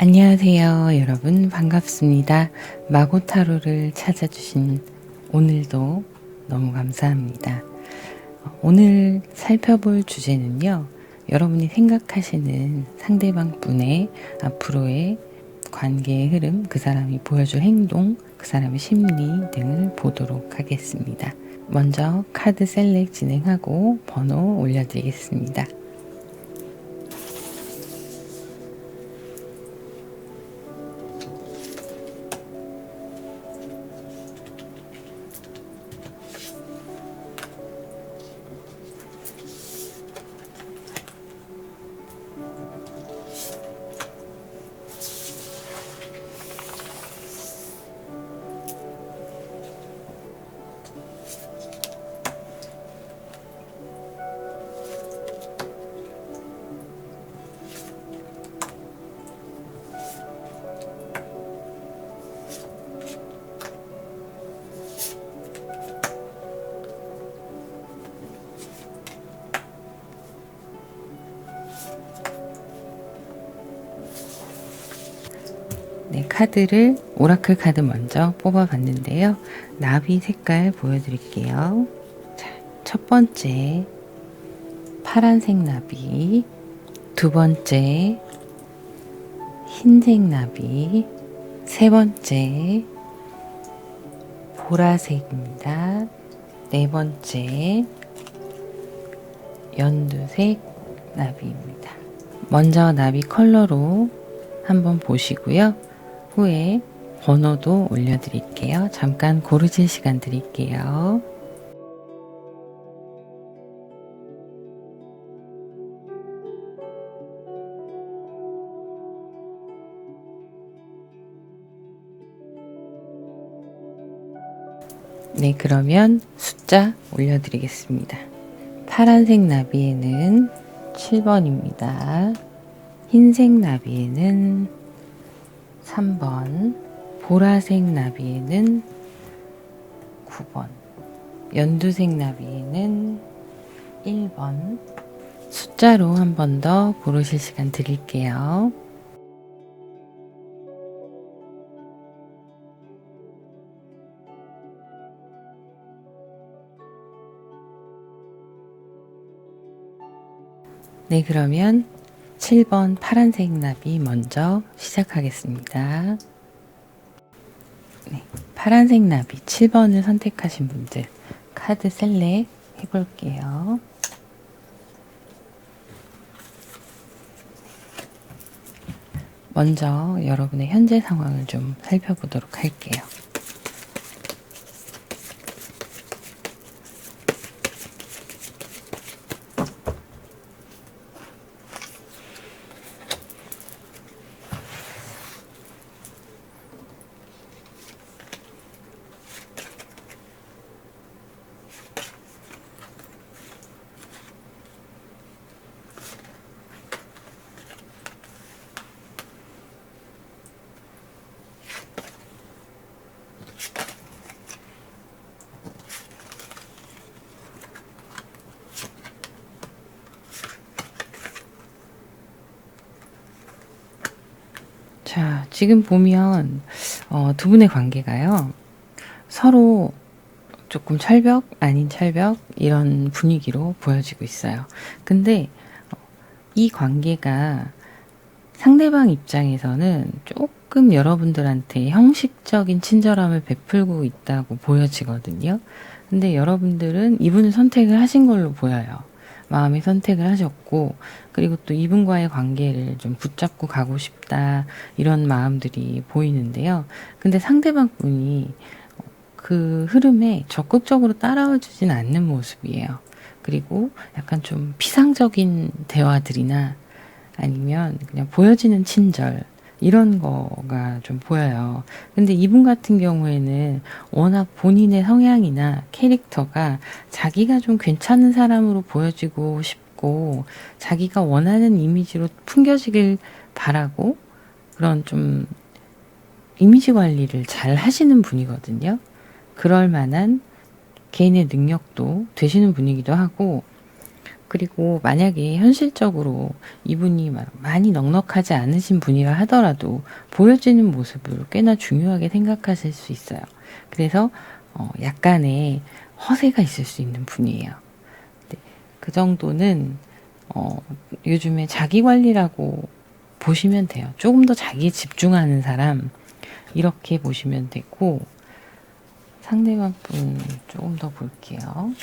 안녕하세요, 여러분. 반갑습니다. 마고타로를 찾아주신 오늘도 너무 감사합니다. 오늘 살펴볼 주제는요, 여러분이 생각하시는 상대방 분의 앞으로의 관계의 흐름, 그 사람이 보여줄 행동, 그 사람의 심리 등을 보도록 하겠습니다. 먼저 카드 셀렉 진행하고 번호 올려드리겠습니다. 네, 카드를 오라클 카드 먼저 뽑아봤는데요. 나비 색깔 보여드릴게요. 자, 첫 번째 파란색 나비, 두 번째 흰색 나비, 세 번째 보라색입니다. 네 번째 연두색 나비입니다. 먼저 나비 컬러로 한번 보시고요. 후에 번호도 올려드릴게요. 잠깐 고르실 시간 드릴게요. 네, 그러면 숫자 올려드리겠습니다. 파란색 나비에는 7번입니다. 흰색 나비에는 3번, 보라색 나비에는 9번, 연두색 나비에는 1번, 숫자로 한 번 더 고르실 시간 드릴게요. 네, 그러면 7번 파란색 나비 먼저 시작하겠습니다. 네, 파란색 나비 7번을 선택하신 분들 카드 셀렉 해볼게요. 먼저 여러분의 현재 상황을 좀 살펴보도록 할게요. 자, 지금 보면 두 분의 관계가요. 서로 조금 철벽 아닌 철벽 이런 분위기로 보여지고 있어요. 근데 이 관계가 상대방 입장에서는 조금 여러분들한테 형식적인 친절함을 베풀고 있다고 보여지거든요. 근데 여러분들은 이분을 선택을 하신 걸로 보여요. 마음의 선택을 하셨고, 그리고 또 이분과의 관계를 좀 붙잡고 가고 싶다, 이런 마음들이 보이는데요. 근데 상대방 분이 그 흐름에 적극적으로 따라와 주진 않는 모습이에요. 그리고 약간 좀 피상적인 대화들이나 아니면 그냥 보여지는 친절, 이런 거가 좀 보여요. 근데 이분 같은 경우에는 워낙 본인의 성향이나 캐릭터가 자기가 좀 괜찮은 사람으로 보여지고 싶고 자기가 원하는 이미지로 풍겨지길 바라고 그런 좀 이미지 관리를 잘 하시는 분이거든요. 그럴 만한 개인의 능력도 되시는 분이기도 하고 그리고 만약에 현실적으로 이분이 많이 넉넉하지 않으신 분이라 하더라도 보여지는 모습을 꽤나 중요하게 생각하실 수 있어요. 그래서 약간의 허세가 있을 수 있는 분이에요. 네, 그 정도는 요즘에 자기 관리라고 보시면 돼요. 조금 더 자기에 집중하는 사람 이렇게 보시면 되고, 상대방 분 조금 더 볼게요.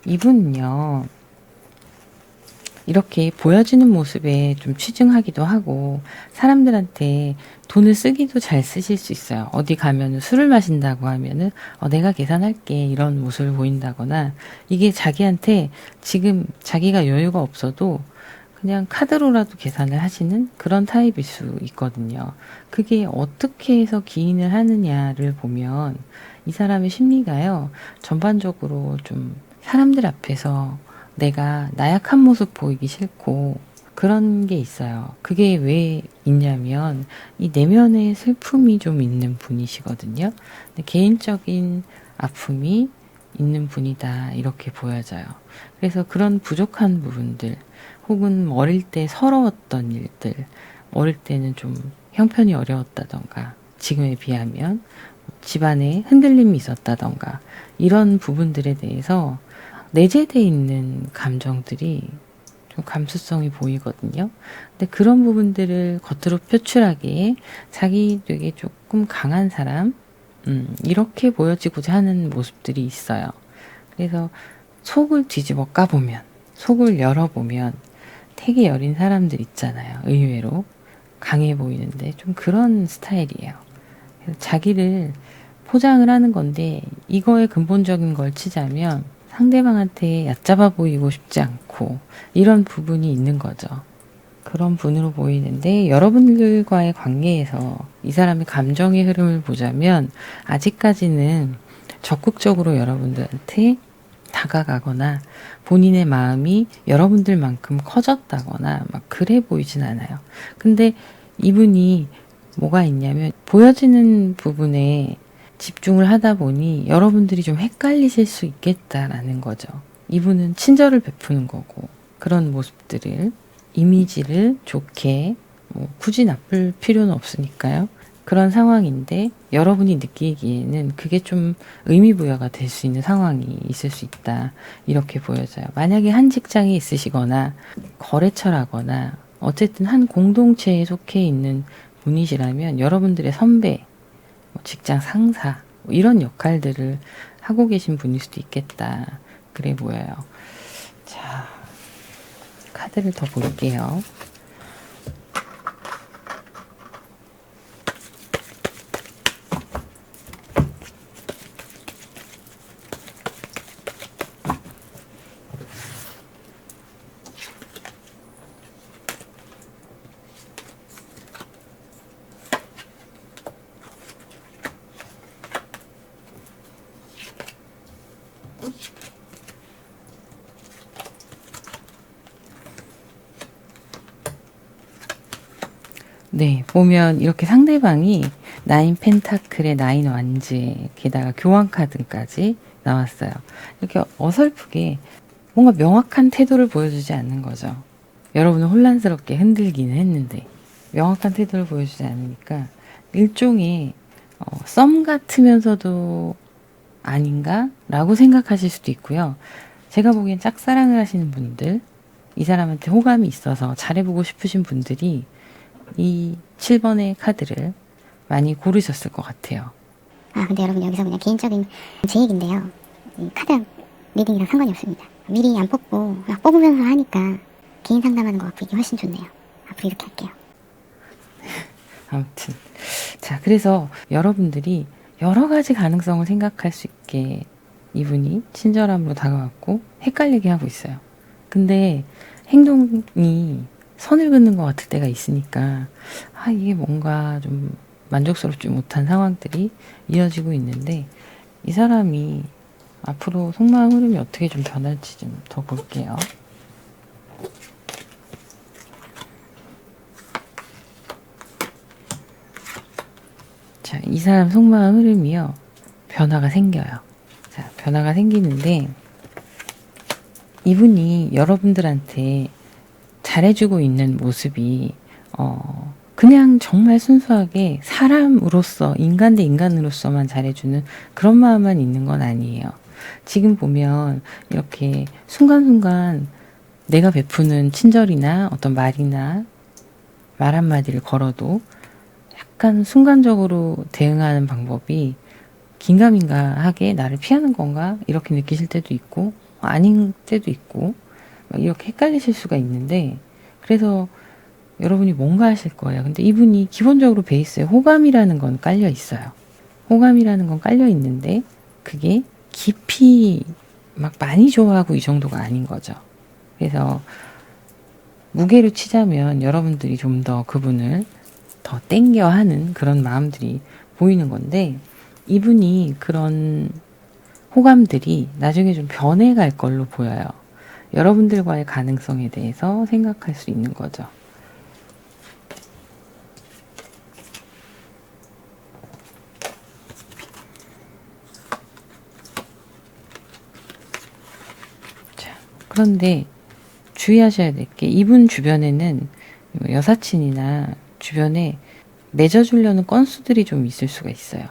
이분은요, 이렇게 보여지는 모습에 좀 치중하기도 하고 사람들한테 돈을 쓰기도 잘 쓰실 수 있어요. 어디 가면 술을 마신다고 하면은 내가 계산할게 이런 모습을 보인다거나, 이게 자기한테 지금 자기가 여유가 없어도 그냥 카드로라도 계산을 하시는 그런 타입일 수 있거든요. 그게 어떻게 해서 기인을 하느냐를 보면 이 사람의 심리가요, 전반적으로 좀 사람들 앞에서 내가 나약한 모습 보이기 싫고 그런 게 있어요. 그게 왜 있냐면 이 내면의 슬픔이 좀 있는 분이시거든요. 근데 개인적인 아픔이 있는 분이다 이렇게 보여져요. 그래서 그런 부족한 부분들, 혹은 어릴 때 서러웠던 일들, 어릴 때는 좀 형편이 어려웠다던가 지금에 비하면 집안에 흔들림이 있었다던가 이런 부분들에 대해서 내재되어 있는 감정들이 좀 감수성이 보이거든요. 근데 그런 부분들을 겉으로 표출하기에 자기 되게 조금 강한 사람, 이렇게 보여지고자 하는 모습들이 있어요. 그래서 속을 뒤집어 까보면, 속을 열어보면 되게 여린 사람들 있잖아요. 의외로 강해 보이는데 좀 그런 스타일이에요. 그래서 자기를 포장을 하는 건데, 이거의 근본적인 걸 치자면 상대방한테 얕잡아 보이고 싶지 않고 이런 부분이 있는 거죠. 그런 분으로 보이는데, 여러분들과의 관계에서 이 사람의 감정의 흐름을 보자면 아직까지는 적극적으로 여러분들한테 다가가거나 본인의 마음이 여러분들만큼 커졌다거나 막 그래 보이진 않아요. 근데 이분이 뭐가 있냐면, 보여지는 부분에 집중을 하다 보니 여러분들이 좀 헷갈리실 수 있겠다라는 거죠. 이분은 친절을 베푸는 거고, 그런 모습들을, 이미지를 좋게, 굳이 나쁠 필요는 없으니까요. 그런 상황인데 여러분이 느끼기에는 그게 좀 의미부여가 될 수 있는 상황이 있을 수 있다 이렇게 보여져요. 만약에 한 직장에 있으시거나 거래처라거나 어쨌든 한 공동체에 속해 있는 분이시라면 여러분들의 선배, 직장 상사 이런 역할들을 하고 계신 분일 수도 있겠다 그래 보여요. 자, 카드를 더 볼게요. 네, 보면 이렇게 상대방이 나인 펜타클의 나인 완즈에 게다가 교환 카드까지 나왔어요. 이렇게 어설프게 뭔가 명확한 태도를 보여주지 않는 거죠. 여러분은 혼란스럽게 흔들기는 했는데 명확한 태도를 보여주지 않으니까 일종의 썸 같으면서도 아닌가? 라고 생각하실 수도 있고요. 제가 보기엔 짝사랑을 하시는 분들, 이 사람한테 호감이 있어서 잘해보고 싶으신 분들이 이 7번의 카드를 많이 고르셨을 것 같아요. 근데 여러분, 여기서 그냥 개인적인 제 얘기인데요. 이 카드 리딩이랑 상관이 없습니다. 미리 안 뽑고 막 뽑으면서 하니까 개인 상담하는 것 같고 이게 훨씬 좋네요. 앞으로 이렇게 할게요. 아무튼 자, 그래서 여러분들이 여러 가지 가능성을 생각할 수 있게 이분이 친절함으로 다가왔고 헷갈리게 하고 있어요. 근데 행동이 선을 긋는 것 같을 때가 있으니까 이게 뭔가 좀 만족스럽지 못한 상황들이 이어지고 있는데, 이 사람이 앞으로 속마음 흐름이 어떻게 좀 변할지 좀 더 볼게요. 이 사람 속마음 흐름이요. 변화가 생겨요. 자, 변화가 생기는데 이분이 여러분들한테 잘해주고 있는 모습이 그냥 정말 순수하게 사람으로서 인간 대 인간으로서만 잘해주는 그런 마음만 있는 건 아니에요. 지금 보면 이렇게 순간순간 내가 베푸는 친절이나 어떤 말이나 말 한마디를 걸어도 약간 순간적으로 대응하는 방법이 긴가민가하게 나를 피하는 건가 이렇게 느끼실 때도 있고 아닌 때도 있고 막 이렇게 헷갈리실 수가 있는데 그래서 여러분이 뭔가 하실 거예요. 근데 이분이 기본적으로 베이스에 호감이라는 건 깔려 있어요. 호감이라는 건 깔려 있는데 그게 깊이 막 많이 좋아하고 이 정도가 아닌 거죠. 그래서 무게로 치자면 여러분들이 좀 더 그분을 더 땡겨 하는 그런 마음들이 보이는 건데 이분이 그런 호감들이 나중에 좀 변해갈 걸로 보여요. 여러분들과의 가능성에 대해서 생각할 수 있는 거죠. 자, 그런데 주의하셔야 될 게 이분 주변에는 여사친이나 주변에 맺어주려는 건수들이 좀 있을 수가 있어요.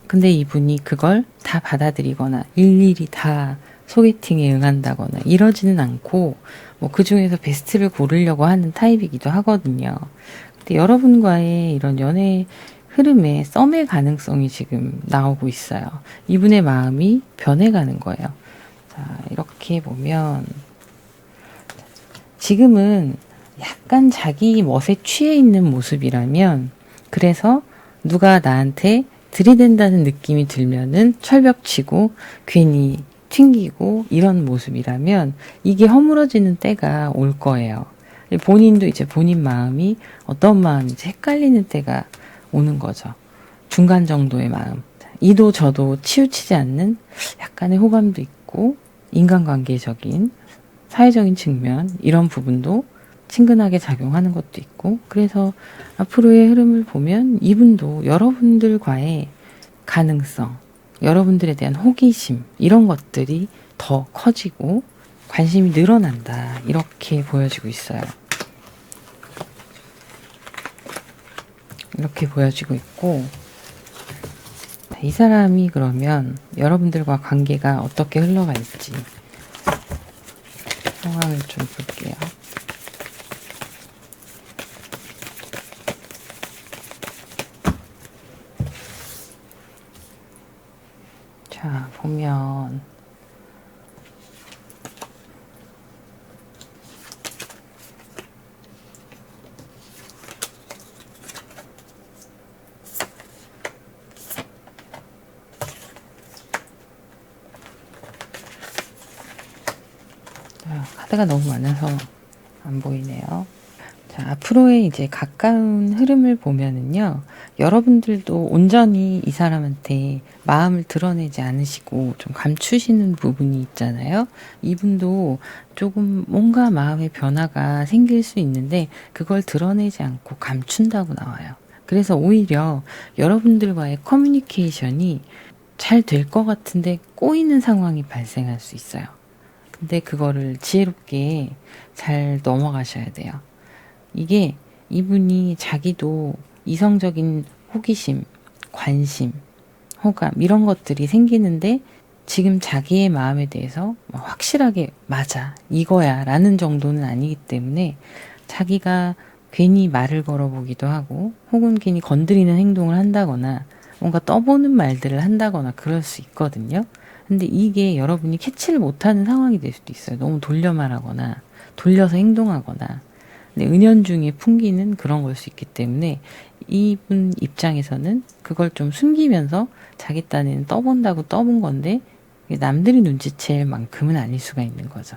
근데 이분이 그걸 다 받아들이거나 일일이 다 소개팅에 응한다거나 이러지는 않고 뭐 그 중에서 베스트를 고르려고 하는 타입이기도 하거든요. 근데 여러분과의 이런 연애 흐름에 썸의 가능성이 지금 나오고 있어요. 이분의 마음이 변해가는 거예요. 자, 이렇게 보면 지금은 약간 자기 멋에 취해 있는 모습이라면 그래서 누가 나한테 들이댄다는 느낌이 들면은 철벽치고 괜히 튕기고 이런 모습이라면 이게 허물어지는 때가 올 거예요. 본인도 이제 본인 마음이 어떤 마음인지 헷갈리는 때가 오는 거죠. 중간 정도의 마음. 이도 저도 치우치지 않는 약간의 호감도 있고 인간관계적인 사회적인 측면 이런 부분도 친근하게 작용하는 것도 있고 그래서 앞으로의 흐름을 보면 이분도 여러분들과의 가능성, 여러분들에 대한 호기심 이런 것들이 더 커지고 관심이 늘어난다 이렇게 보여지고 있어요. 이렇게 보여지고 있고 이 사람이 그러면 여러분들과 관계가 어떻게 흘러갈지 상황을 좀 볼게요. 자, 보면 카드가 너무 많아서 안 보이네요. 자, 앞으로의 이제 가까운 흐름을 보면은요, 여러분들도 온전히 이 사람한테 마음을 드러내지 않으시고 좀 감추시는 부분이 있잖아요. 이분도 조금 뭔가 마음의 변화가 생길 수 있는데 그걸 드러내지 않고 감춘다고 나와요. 그래서 오히려 여러분들과의 커뮤니케이션이 잘 될 것 같은데 꼬이는 상황이 발생할 수 있어요. 근데 그거를 지혜롭게 잘 넘어가셔야 돼요. 이게 이분이 자기도 이성적인 호기심, 관심, 호감 이런 것들이 생기는데 지금 자기의 마음에 대해서 확실하게 맞아, 이거야 라는 정도는 아니기 때문에 자기가 괜히 말을 걸어보기도 하고 혹은 괜히 건드리는 행동을 한다거나 뭔가 떠보는 말들을 한다거나 그럴 수 있거든요. 근데 이게 여러분이 캐치를 못하는 상황이 될 수도 있어요. 너무 돌려 말하거나 돌려서 행동하거나 근데 은연중에 풍기는 그런 걸 수 있기 때문에 이분 입장에서는 그걸 좀 숨기면서 자기 딴에는 떠본다고 떠본 건데 남들이 눈치챌 만큼은 아닐 수가 있는 거죠.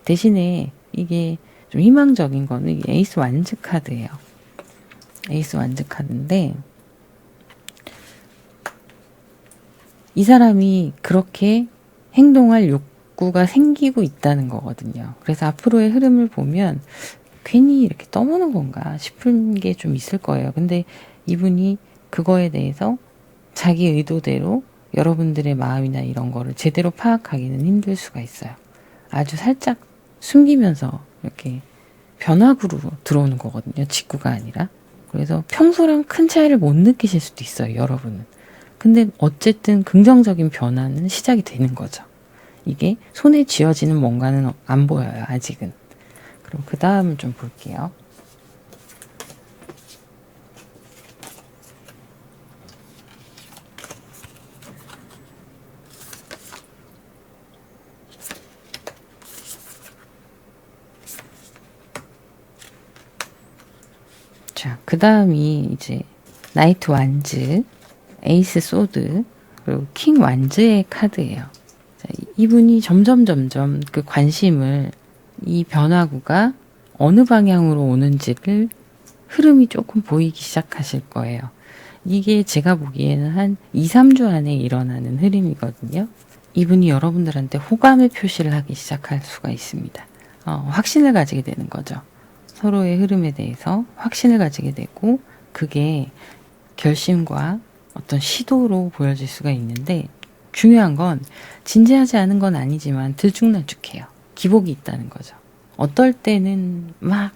대신에 이게 좀 희망적인 거는 이게 에이스 완즈 카드예요. 에이스 완즈 카드인데 이 사람이 그렇게 행동할 욕구가 생기고 있다는 거거든요. 그래서 앞으로의 흐름을 보면 괜히 이렇게 떠보는 건가 싶은 게 좀 있을 거예요. 근데 이분이 그거에 대해서 자기 의도대로 여러분들의 마음이나 이런 거를 제대로 파악하기는 힘들 수가 있어요. 아주 살짝 숨기면서 이렇게 변화구로 들어오는 거거든요. 직구가 아니라. 그래서 평소랑 큰 차이를 못 느끼실 수도 있어요. 여러분은. 근데 어쨌든 긍정적인 변화는 시작이 되는 거죠. 이게 손에 쥐어지는 뭔가는 안 보여요. 아직은. 그럼 그 다음을 좀 볼게요. 자, 그 다음이 이제 나이트 완즈, 에이스 소드, 그리고 킹 완즈의 카드예요. 자, 이분이 점점 그 관심을 이 변화구가 어느 방향으로 오는지를 흐름이 조금 보이기 시작하실 거예요. 이게 제가 보기에는 한 2, 3주 안에 일어나는 흐름이거든요. 이분이 여러분들한테 호감의 표시를 하기 시작할 수가 있습니다. 확신을 가지게 되는 거죠. 서로의 흐름에 대해서 확신을 가지게 되고 그게 결심과 어떤 시도로 보여질 수가 있는데 중요한 건 진지하지 않은 건 아니지만 들쭉날쭉해요. 기복이 있다는 거죠. 어떨 때는 막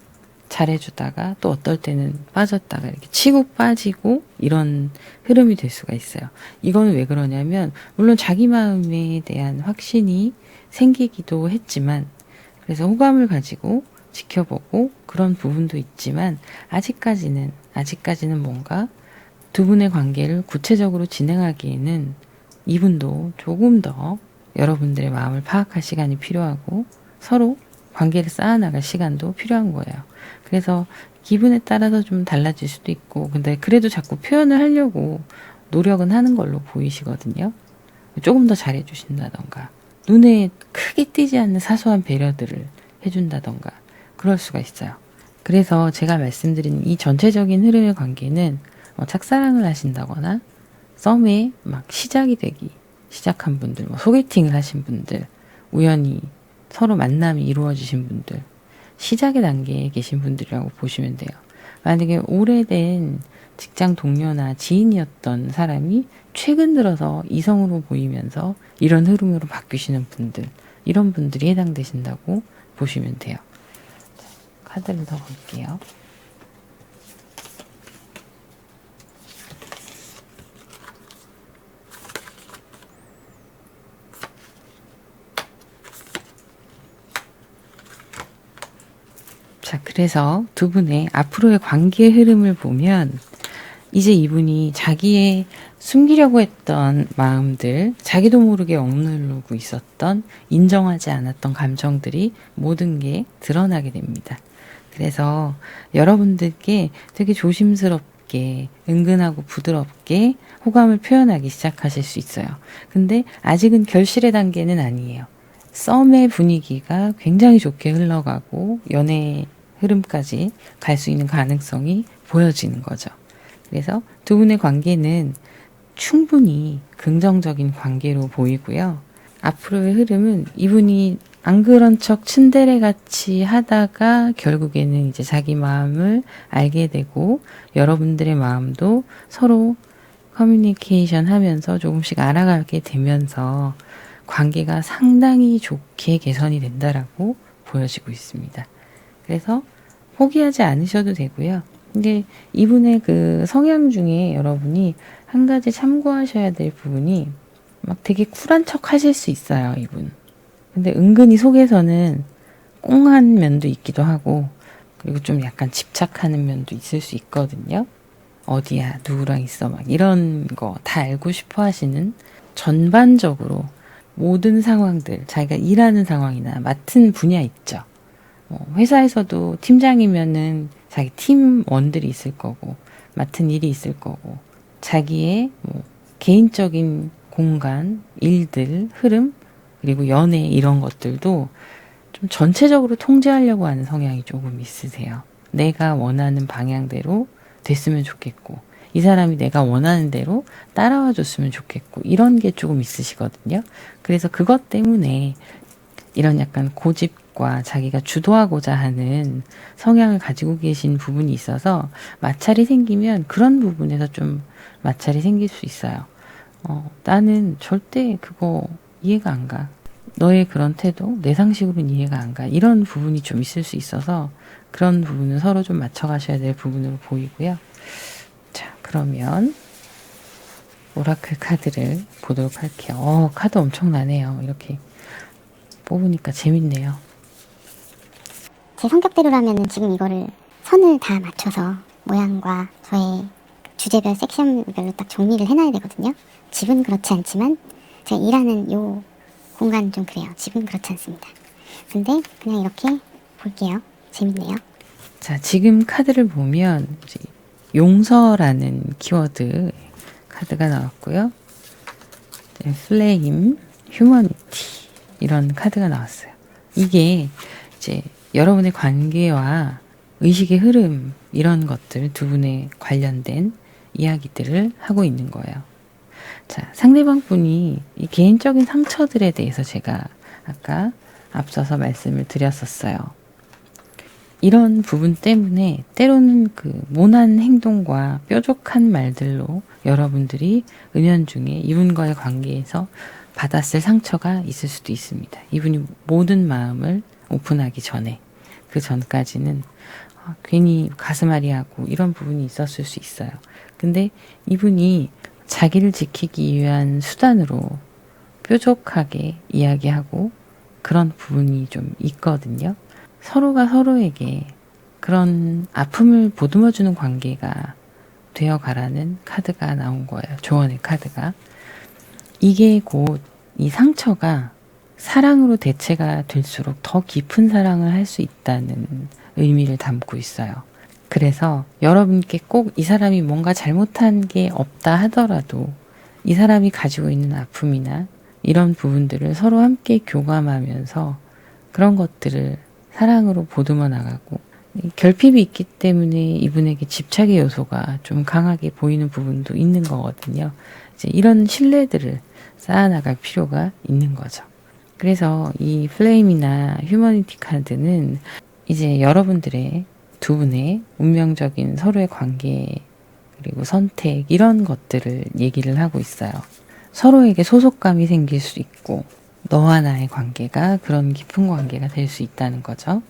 잘해주다가 또 어떨 때는 빠졌다가 이렇게 치고 빠지고 이런 흐름이 될 수가 있어요. 이거는 왜 그러냐면 물론 자기 마음에 대한 확신이 생기기도 했지만 그래서 호감을 가지고 지켜보고 그런 부분도 있지만 아직까지는 뭔가 두 분의 관계를 구체적으로 진행하기에는 이분도 조금 더 여러분들의 마음을 파악할 시간이 필요하고 서로 관계를 쌓아나갈 시간도 필요한 거예요. 그래서 기분에 따라서 좀 달라질 수도 있고 근데 그래도 자꾸 표현을 하려고 노력은 하는 걸로 보이시거든요. 조금 더 잘해주신다던가 눈에 크게 띄지 않는 사소한 배려들을 해준다던가 그럴 수가 있어요. 그래서 제가 말씀드린 이 전체적인 흐름의 관계는 짝사랑을 하신다거나 썸에 막 시작한 분들, 소개팅을 하신 분들, 우연히 서로 만남이 이루어지신 분들, 시작의 단계에 계신 분들이라고 보시면 돼요. 만약에 오래된 직장 동료나 지인이었던 사람이 최근 들어서 이성으로 보이면서 이런 흐름으로 바뀌시는 분들, 이런 분들이 해당되신다고 보시면 돼요. 카드를 더 볼게요. 자, 그래서 두 분의 앞으로의 관계의 흐름을 보면 이제 이분이 자기의 숨기려고 했던 마음들, 자기도 모르게 억누르고 있었던 인정하지 않았던 감정들이 모든 게 드러나게 됩니다. 그래서 여러분들께 되게 조심스럽게 은근하고 부드럽게 호감을 표현하기 시작하실 수 있어요. 근데 아직은 결실의 단계는 아니에요. 썸의 분위기가 굉장히 좋게 흘러가고 연애의 흐름까지 갈 수 있는 가능성이 보여지는 거죠. 그래서 두 분의 관계는 충분히 긍정적인 관계로 보이고요. 앞으로의 흐름은 이분이 안 그런 척 츤데레 같이 하다가 결국에는 이제 자기 마음을 알게 되고 여러분들의 마음도 서로 커뮤니케이션 하면서 조금씩 알아가게 되면서 관계가 상당히 좋게 개선이 된다라고 보여지고 있습니다. 그래서 포기하지 않으셔도 되고요. 근데 이분의 그 성향 중에 여러분이 한 가지 참고하셔야 될 부분이 막 되게 쿨한 척 하실 수 있어요, 이분. 근데 은근히 속에서는 꽁한 면도 있기도 하고 그리고 좀 약간 집착하는 면도 있을 수 있거든요. 어디야, 누구랑 있어, 막 이런 거 다 알고 싶어 하시는 전반적으로 모든 상황들, 자기가 일하는 상황이나 맡은 분야 있죠. 회사에서도 팀장이면은 자기 팀원들이 있을 거고, 맡은 일이 있을 거고, 자기의 개인적인 공간, 일들, 흐름, 그리고 연애 이런 것들도 좀 전체적으로 통제하려고 하는 성향이 조금 있으세요. 내가 원하는 방향대로 됐으면 좋겠고, 이 사람이 내가 원하는 대로 따라와 줬으면 좋겠고, 이런 게 조금 있으시거든요. 그래서 그것 때문에 이런 약간 고집과 자기가 주도하고자 하는 성향을 가지고 계신 부분이 있어서 마찰이 생기면 그런 부분에서 좀 마찰이 생길 수 있어요. 나는 절대 그거 이해가 안 가. 너의 그런 태도, 내 상식으로는 이해가 안 가. 이런 부분이 좀 있을 수 있어서 그런 부분은 서로 좀 맞춰가셔야 될 부분으로 보이고요. 자, 그러면 오라클 카드를 보도록 할게요. 카드 엄청나네요. 이렇게 뽑으니까 재밌네요. 제 성격대로라면 지금 이거를 선을 다 맞춰서 모양과 저의 주제별 섹션별로 딱 정리를 해놔야 되거든요. 집은 그렇지 않지만 제가 일하는 요 공간은 좀 그래요. 집은 그렇지 않습니다. 근데 그냥 이렇게 볼게요. 재밌네요. 자, 지금 카드를 보면 이제 용서라는 키워드 카드가 나왔고요. 플레임, 휴머니티 이런 카드가 나왔어요. 이게 이제 여러분의 관계와 의식의 흐름 이런 것들 두 분의 관련된 이야기들을 하고 있는 거예요. 자, 상대방 분이 이 개인적인 상처들에 대해서 제가 아까 앞서서 말씀을 드렸었어요. 이런 부분 때문에 때로는 그 모난 행동과 뾰족한 말들로 여러분들이 은연중에 이분과의 관계에서 받았을 상처가 있을 수도 있습니다. 이분이 모든 마음을 오픈하기 전에, 그 전까지는 괜히 가슴앓이하고 이런 부분이 있었을 수 있어요. 근데 이분이 자기를 지키기 위한 수단으로 뾰족하게 이야기하고 그런 부분이 좀 있거든요. 서로가 서로에게 그런 아픔을 보듬어주는 관계가 되어가라는 카드가 나온 거예요. 조언의 카드가. 이게 곧 이 상처가 사랑으로 대체가 될수록 더 깊은 사랑을 할 수 있다는 의미를 담고 있어요. 그래서 여러분께 꼭 이 사람이 뭔가 잘못한 게 없다 하더라도 이 사람이 가지고 있는 아픔이나 이런 부분들을 서로 함께 교감하면서 그런 것들을 사랑으로 보듬어 나가고, 결핍이 있기 때문에 이분에게 집착의 요소가 좀 강하게 보이는 부분도 있는 거거든요. 이제 이런 신뢰들을 쌓아나갈 필요가 있는 거죠. 그래서 이 플레임이나 휴머니티 카드는 이제 여러분들의 두 분의 운명적인 서로의 관계 그리고 선택 이런 것들을 얘기를 하고 있어요. 서로에게 소속감이 생길 수 있고 너와 나의 관계가 그런 깊은 관계가 될 수 있다는 거죠.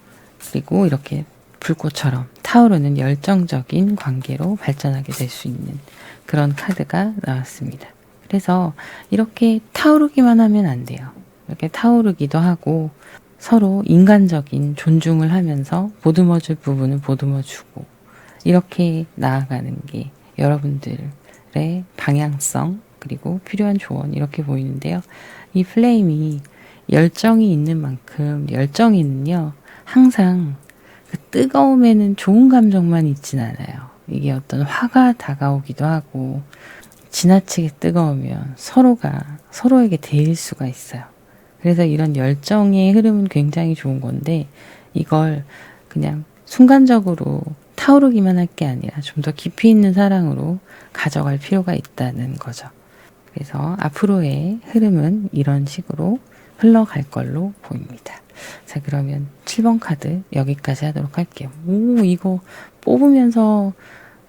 그리고 이렇게 불꽃처럼 타오르는 열정적인 관계로 발전하게 될 수 있는 그런 카드가 나왔습니다. 그래서 이렇게 타오르기만 하면 안 돼요. 이렇게 타오르기도 하고 서로 인간적인 존중을 하면서 보듬어줄 부분은 보듬어주고 이렇게 나아가는 게 여러분들의 방향성 그리고 필요한 조언 이렇게 보이는데요. 이 플레임이 열정이 있는 만큼 열정에는요 항상 그 뜨거움에는 좋은 감정만 있진 않아요. 이게 어떤 화가 다가오기도 하고 지나치게 뜨거우면 서로가 서로에게 데일 수가 있어요. 그래서 이런 열정의 흐름은 굉장히 좋은 건데 이걸 그냥 순간적으로 타오르기만 할 게 아니라 좀 더 깊이 있는 사랑으로 가져갈 필요가 있다는 거죠. 그래서 앞으로의 흐름은 이런 식으로 흘러갈 걸로 보입니다. 자, 그러면 7번 카드 여기까지 하도록 할게요. 오, 이거 뽑으면서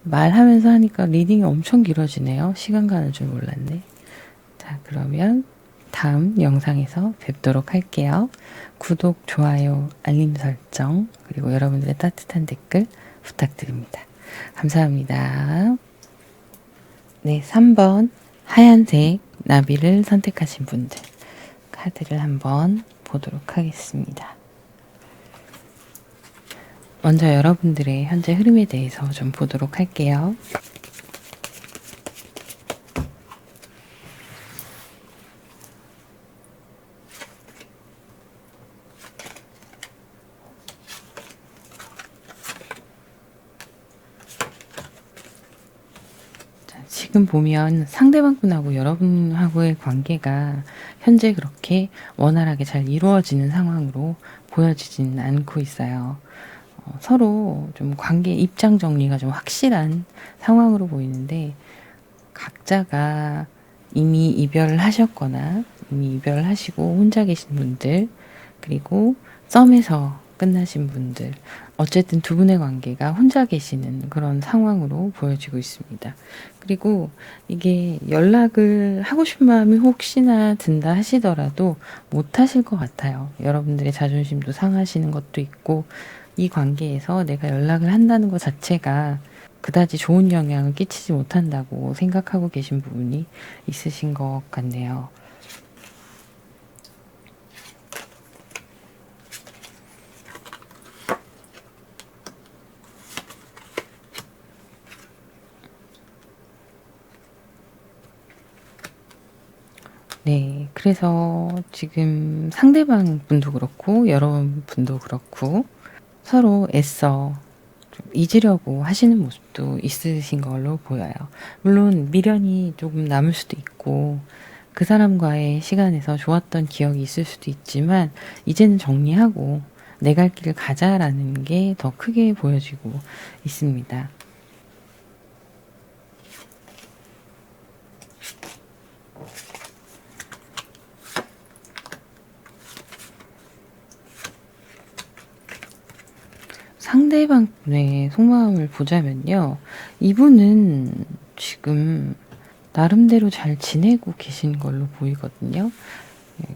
말하면서 하니까 리딩이 엄청 길어지네요. 시간 가는 줄 몰랐네. 자, 그러면 다음 영상에서 뵙도록 할게요. 구독, 좋아요, 알림 설정, 그리고 여러분들의 따뜻한 댓글 부탁드립니다. 감사합니다. 네, 3번 하얀색 나비를 선택하신 분들 카드를 한번 보도록 하겠습니다. 먼저 여러분들의 현재 흐름에 대해서 좀 보도록 할게요. 지금 보면 상대방 분하고 여러분하고의 관계가 현재 그렇게 원활하게 잘 이루어지는 상황으로 보여지지는 않고 있어요. 서로 좀 관계 입장 정리가 좀 확실한 상황으로 보이는데 각자가 이미 이별을 하셨거나 이미 이별을 하시고 혼자 계신 분들 그리고 썸에서 끝나신 분들, 어쨌든 두 분의 관계가 혼자 계시는 그런 상황으로 보여지고 있습니다. 그리고 이게 연락을 하고 싶은 마음이 혹시나 든다 하시더라도 못 하실 것 같아요. 여러분들의 자존심도 상하시는 것도 있고, 이 관계에서 내가 연락을 한다는 것 자체가 그다지 좋은 영향을 끼치지 못한다고 생각하고 계신 부분이 있으신 것 같네요. 네, 그래서 지금 상대방 분도 그렇고 여러분도 그렇고 서로 애써 좀 잊으려고 하시는 모습도 있으신 걸로 보여요. 물론 미련이 조금 남을 수도 있고 그 사람과의 시간에서 좋았던 기억이 있을 수도 있지만 이제는 정리하고 내 갈 길을 가자라는 게 더 크게 보여지고 있습니다. 상대방의 속마음을 보자면요. 이분은 지금 나름대로 잘 지내고 계신 걸로 보이거든요.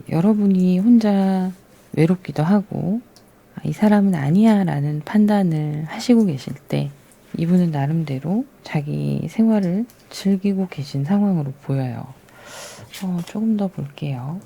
여러분이 혼자 외롭기도 하고 이 사람은 아니야 라는 판단을 하시고 계실 때 이분은 나름대로 자기 생활을 즐기고 계신 상황으로 보여요. 조금 더 볼게요.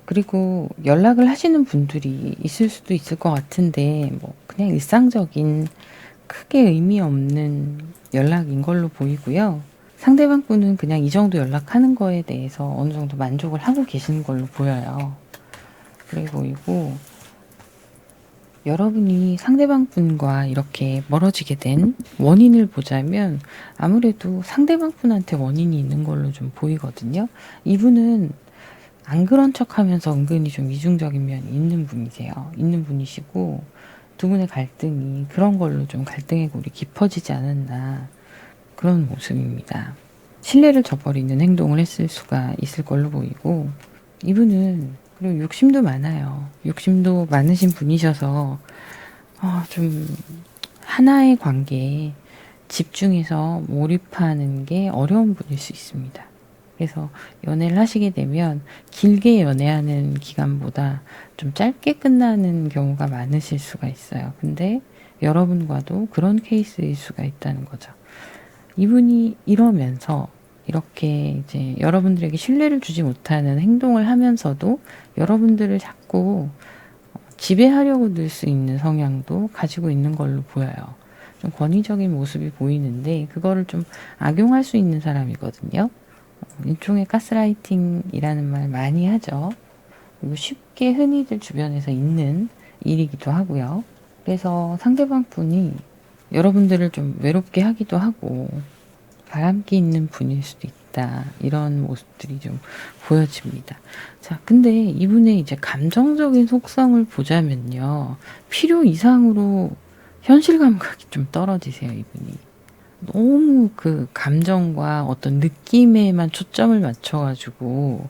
그리고 연락을 하시는 분들이 있을 수도 있을 것 같은데, 그냥 일상적인 크게 의미 없는 연락인 걸로 보이고요. 상대방 분은 그냥 이 정도 연락하는 거에 대해서 어느 정도 만족을 하고 계시는 걸로 보여요. 그리고 여러분이 상대방 분과 이렇게 멀어지게 된 원인을 보자면 아무래도 상대방 분한테 원인이 있는 걸로 좀 보이거든요. 이분은 안 그런 척 하면서 은근히 좀 이중적인 면이 있는 분이세요. 있는 분이시고 두 분의 갈등이 그런 걸로 좀 갈등의 골이 깊어지지 않았나 그런 모습입니다. 신뢰를 저버리는 행동을 했을 수가 있을 걸로 보이고 이분은 그리고 욕심도 많아요. 욕심도 많으신 분이셔서 좀 하나의 관계에 집중해서 몰입하는 게 어려운 분일 수 있습니다. 그래서 연애를 하시게 되면 길게 연애하는 기간보다 좀 짧게 끝나는 경우가 많으실 수가 있어요. 근데 여러분과도 그런 케이스일 수가 있다는 거죠. 이분이 이러면서 이렇게 이제 여러분들에게 신뢰를 주지 못하는 행동을 하면서도 여러분들을 자꾸 지배하려고 들 수 있는 성향도 가지고 있는 걸로 보여요. 좀 권위적인 모습이 보이는데 그거를 좀 악용할 수 있는 사람이거든요. 일종의 가스라이팅이라는 말 많이 하죠. 그리고 쉽게 흔히들 주변에서 있는 일이기도 하고요. 그래서 상대방 분이 여러분들을 좀 외롭게 하기도 하고 바람기 있는 분일 수도 있다. 이런 모습들이 좀 보여집니다. 자, 근데 이분의 이제 감정적인 속성을 보자면요. 필요 이상으로 현실 감각이 좀 떨어지세요, 이분이. 너무 그 감정과 어떤 느낌에만 초점을 맞춰가지고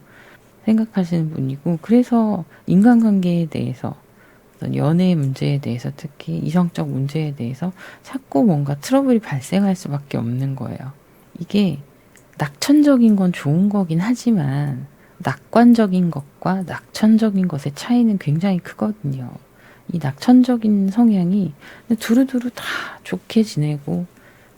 생각하시는 분이고, 그래서 인간관계에 대해서, 어떤 연애 문제에 대해서, 특히 이성적 문제에 대해서 자꾸 뭔가 트러블이 발생할 수밖에 없는 거예요. 이게 낙천적인 건 좋은 거긴 하지만, 낙관적인 것과 낙천적인 것의 차이는 굉장히 크거든요. 이 낙천적인 성향이 두루두루 다 좋게 지내고,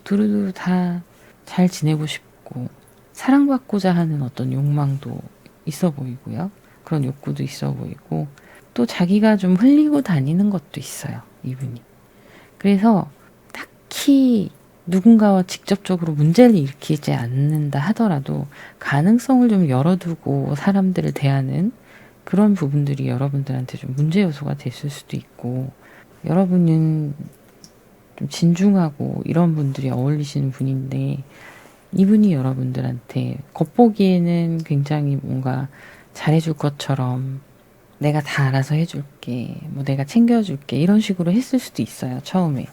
두루두루 다 잘 지내고 싶고 사랑받고자 하는 어떤 욕망도 있어 보이고요. 그런 욕구도 있어 보이고 또 자기가 좀 흘리고 다니는 것도 있어요. 이분이. 그래서 딱히 누군가와 직접적으로 문제를 일으키지 않는다 하더라도 가능성을 좀 열어두고 사람들을 대하는 그런 부분들이 여러분들한테 좀 문제 요소가 됐을 수도 있고 여러분은 좀 진중하고 이런 분들이 어울리시는 분인데 이분이 여러분들한테 겉보기에는 굉장히 뭔가 잘해줄 것처럼 내가 다 알아서 해줄게, 뭐 내가 챙겨줄게 이런 식으로 했을 수도 있어요, 처음에.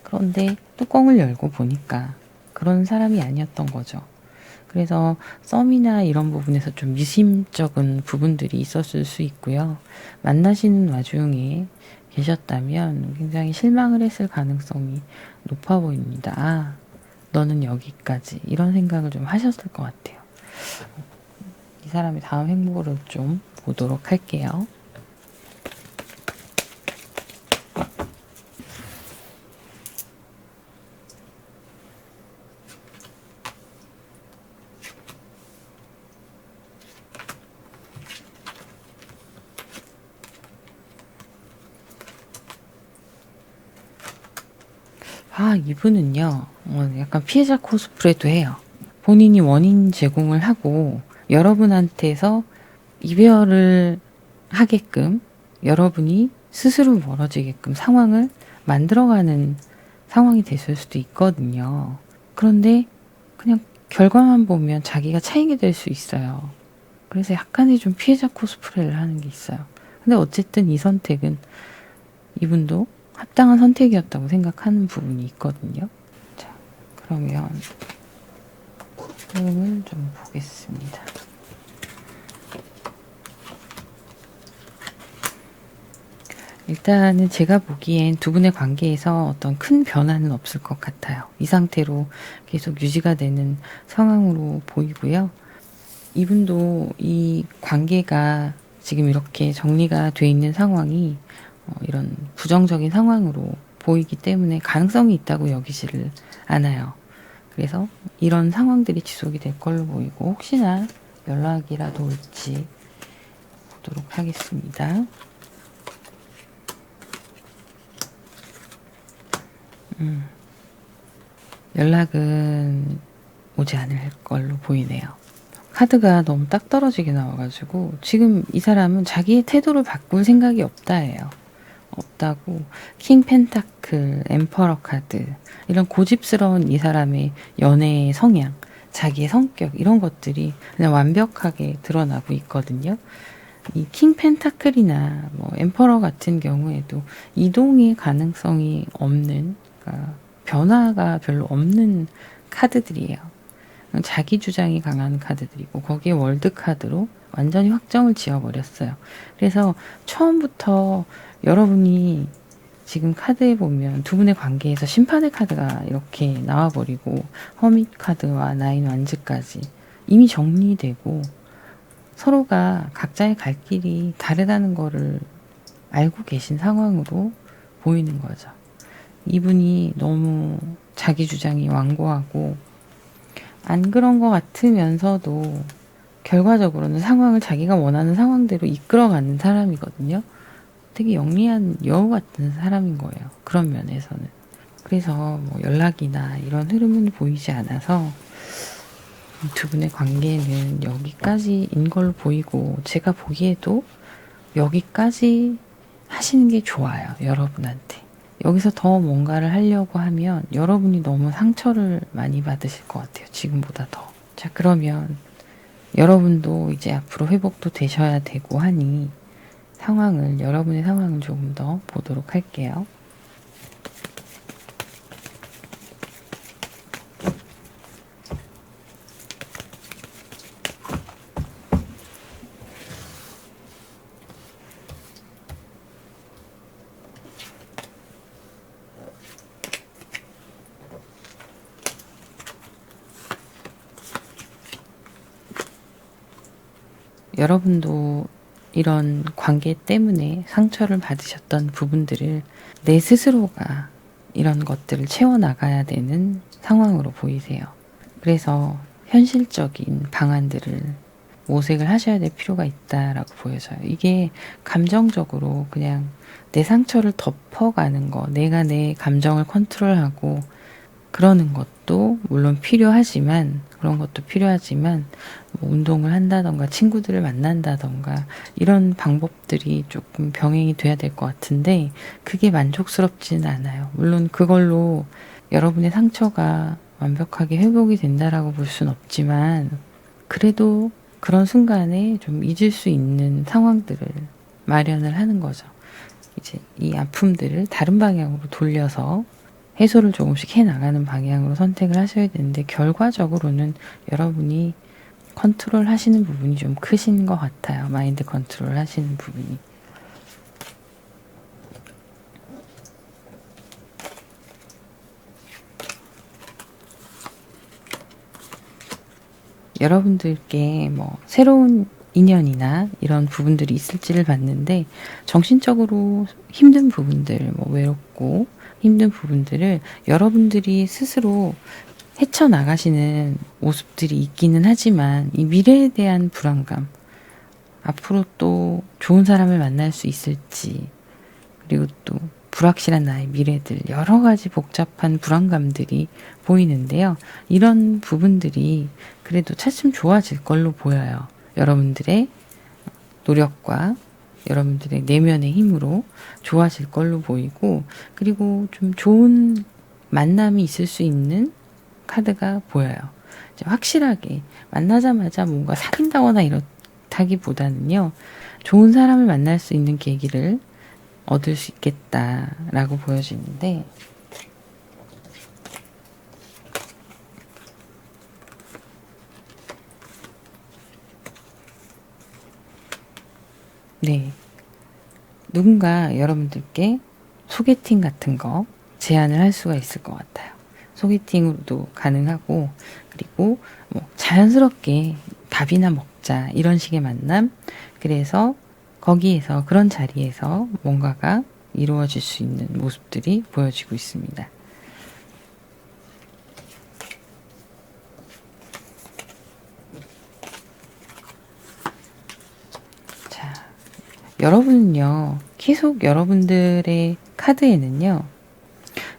그런데 뚜껑을 열고 보니까 그런 사람이 아니었던 거죠. 그래서 썸이나 이런 부분에서 좀 미심쩍은 부분들이 있었을 수 있고요. 만나시는 와중에 계셨다면 굉장히 실망을 했을 가능성이 높아 보입니다. 아, 너는 여기까지 이런 생각을 좀 하셨을 것 같아요. 이 사람의 다음 행보를 좀 보도록 할게요. 아, 이분은요, 약간 피해자 코스프레도 해요. 본인이 원인 제공을 하고 여러분한테서 이별을 하게끔 여러분이 스스로 멀어지게끔 상황을 만들어가는 상황이 됐을 수도 있거든요. 그런데 그냥 결과만 보면 자기가 차이게 될 수 있어요. 그래서 약간의 좀 피해자 코스프레를 하는 게 있어요. 근데 어쨌든 이 선택은 이분도 합당한 선택이었다고 생각하는 부분이 있거든요. 자, 그러면 흐름을 좀 보겠습니다. 일단은 제가 보기엔 두 분의 관계에서 어떤 큰 변화는 없을 것 같아요. 이 상태로 계속 유지가 되는 상황으로 보이고요. 이분도 이 관계가 지금 이렇게 정리가 돼 있는 상황이 이런 부정적인 상황으로 보이기 때문에 가능성이 있다고 여기지를 않아요. 그래서 이런 상황들이 지속이 될 걸로 보이고 혹시나 연락이라도 올지 보도록 하겠습니다. 연락은 오지 않을 걸로 보이네요. 카드가 너무 딱 떨어지게 나와가지고 지금 이 사람은 자기의 태도를 바꿀 생각이 없다예요. 없다고. 킹 펜타클, 엠퍼러 카드 이런 고집스러운 이 사람의 연애의 성향, 자기의 성격 이런 것들이 그냥 완벽하게 드러나고 있거든요. 이 킹 펜타클이나 뭐 엠퍼러 같은 경우에도 이동의 가능성이 없는, 그러니까 변화가 별로 없는 카드들이에요. 자기 주장이 강한 카드들이고 거기에 월드 카드로 완전히 확정을 지어버렸어요. 그래서 처음부터 여러분이 지금 카드에 보면 두 분의 관계에서 심판의 카드가 이렇게 나와버리고 허밋 카드와 나인 완즈까지 이미 정리되고 서로가 각자의 갈 길이 다르다는 거를 알고 계신 상황으로 보이는 거죠. 이분이 너무 자기 주장이 완고하고 안 그런 것 같으면서도 결과적으로는 상황을 자기가 원하는 상황대로 이끌어가는 사람이거든요. 되게 영리한 여우 같은 사람인 거예요. 그런 면에서는. 그래서 뭐 연락이나 이런 흐름은 보이지 않아서 두 분의 관계는 여기까지인 걸로 보이고 제가 보기에도 여기까지 하시는 게 좋아요. 여러분한테. 여기서 더 뭔가를 하려고 하면 여러분이 너무 상처를 많이 받으실 것 같아요. 지금보다 더. 자, 그러면 여러분도 이제 앞으로 회복도 되셔야 되고 하니 여러분의 상황을 조금 더 보도록 할게요. 여러분도 이런 관계 때문에 상처를 받으셨던 부분들을 내 스스로가 이런 것들을 채워나가야 되는 상황으로 보이세요. 그래서 현실적인 방안들을 모색을 하셔야 될 필요가 있다라고 보여져요. 이게 감정적으로 그냥 내 상처를 덮어가는 거, 내가 내 감정을 컨트롤하고 그러는 것도 물론 필요하지만, 그런 것도 필요하지만, 뭐 운동을 한다던가, 친구들을 만난다던가, 이런 방법들이 조금 병행이 돼야 될 것 같은데, 그게 만족스럽지는 않아요. 물론 그걸로 여러분의 상처가 완벽하게 회복이 된다라고 볼 순 없지만, 그래도 그런 순간에 좀 잊을 수 있는 상황들을 마련을 하는 거죠. 이제 이 아픔들을 다른 방향으로 돌려서 해소를 조금씩 해나가는 방향으로 선택을 하셔야 되는데, 결과적으로는 여러분이 컨트롤 하시는 부분이 좀 크신 것 같아요. 마인드 컨트롤 하시는 부분이. 여러분들께 뭐 새로운 인연이나 이런 부분들이 있을지를 봤는데, 정신적으로 힘든 부분들, 뭐 외롭고 힘든 부분들을 여러분들이 스스로 헤쳐나가시는 모습들이 있기는 하지만, 이 미래에 대한 불안감, 앞으로 또 좋은 사람을 만날 수 있을지, 그리고 또 불확실한 나의 미래들, 여러 가지 복잡한 불안감들이 보이는데요. 이런 부분들이 그래도 차츰 좋아질 걸로 보여요. 여러분들의 노력과 여러분들의 내면의 힘으로 좋아질 걸로 보이고, 그리고 좀 좋은 만남이 있을 수 있는 카드가 보여요. 이제 확실하게 만나자마자 뭔가 사귄다거나 이렇다기보다는요, 좋은 사람을 만날 수 있는 계기를 얻을 수 있겠다라고 보여지는데, 네, 누군가 여러분들께 소개팅 같은 거 제안을 할 수가 있을 것 같아요. 소개팅으로도 가능하고, 그리고 뭐 자연스럽게 밥이나 먹자 이런 식의 만남, 그래서 거기에서, 그런 자리에서 뭔가가 이루어질 수 있는 모습들이 보여지고 있습니다. 자, 여러분은요, 계속 여러분들의 카드에는요,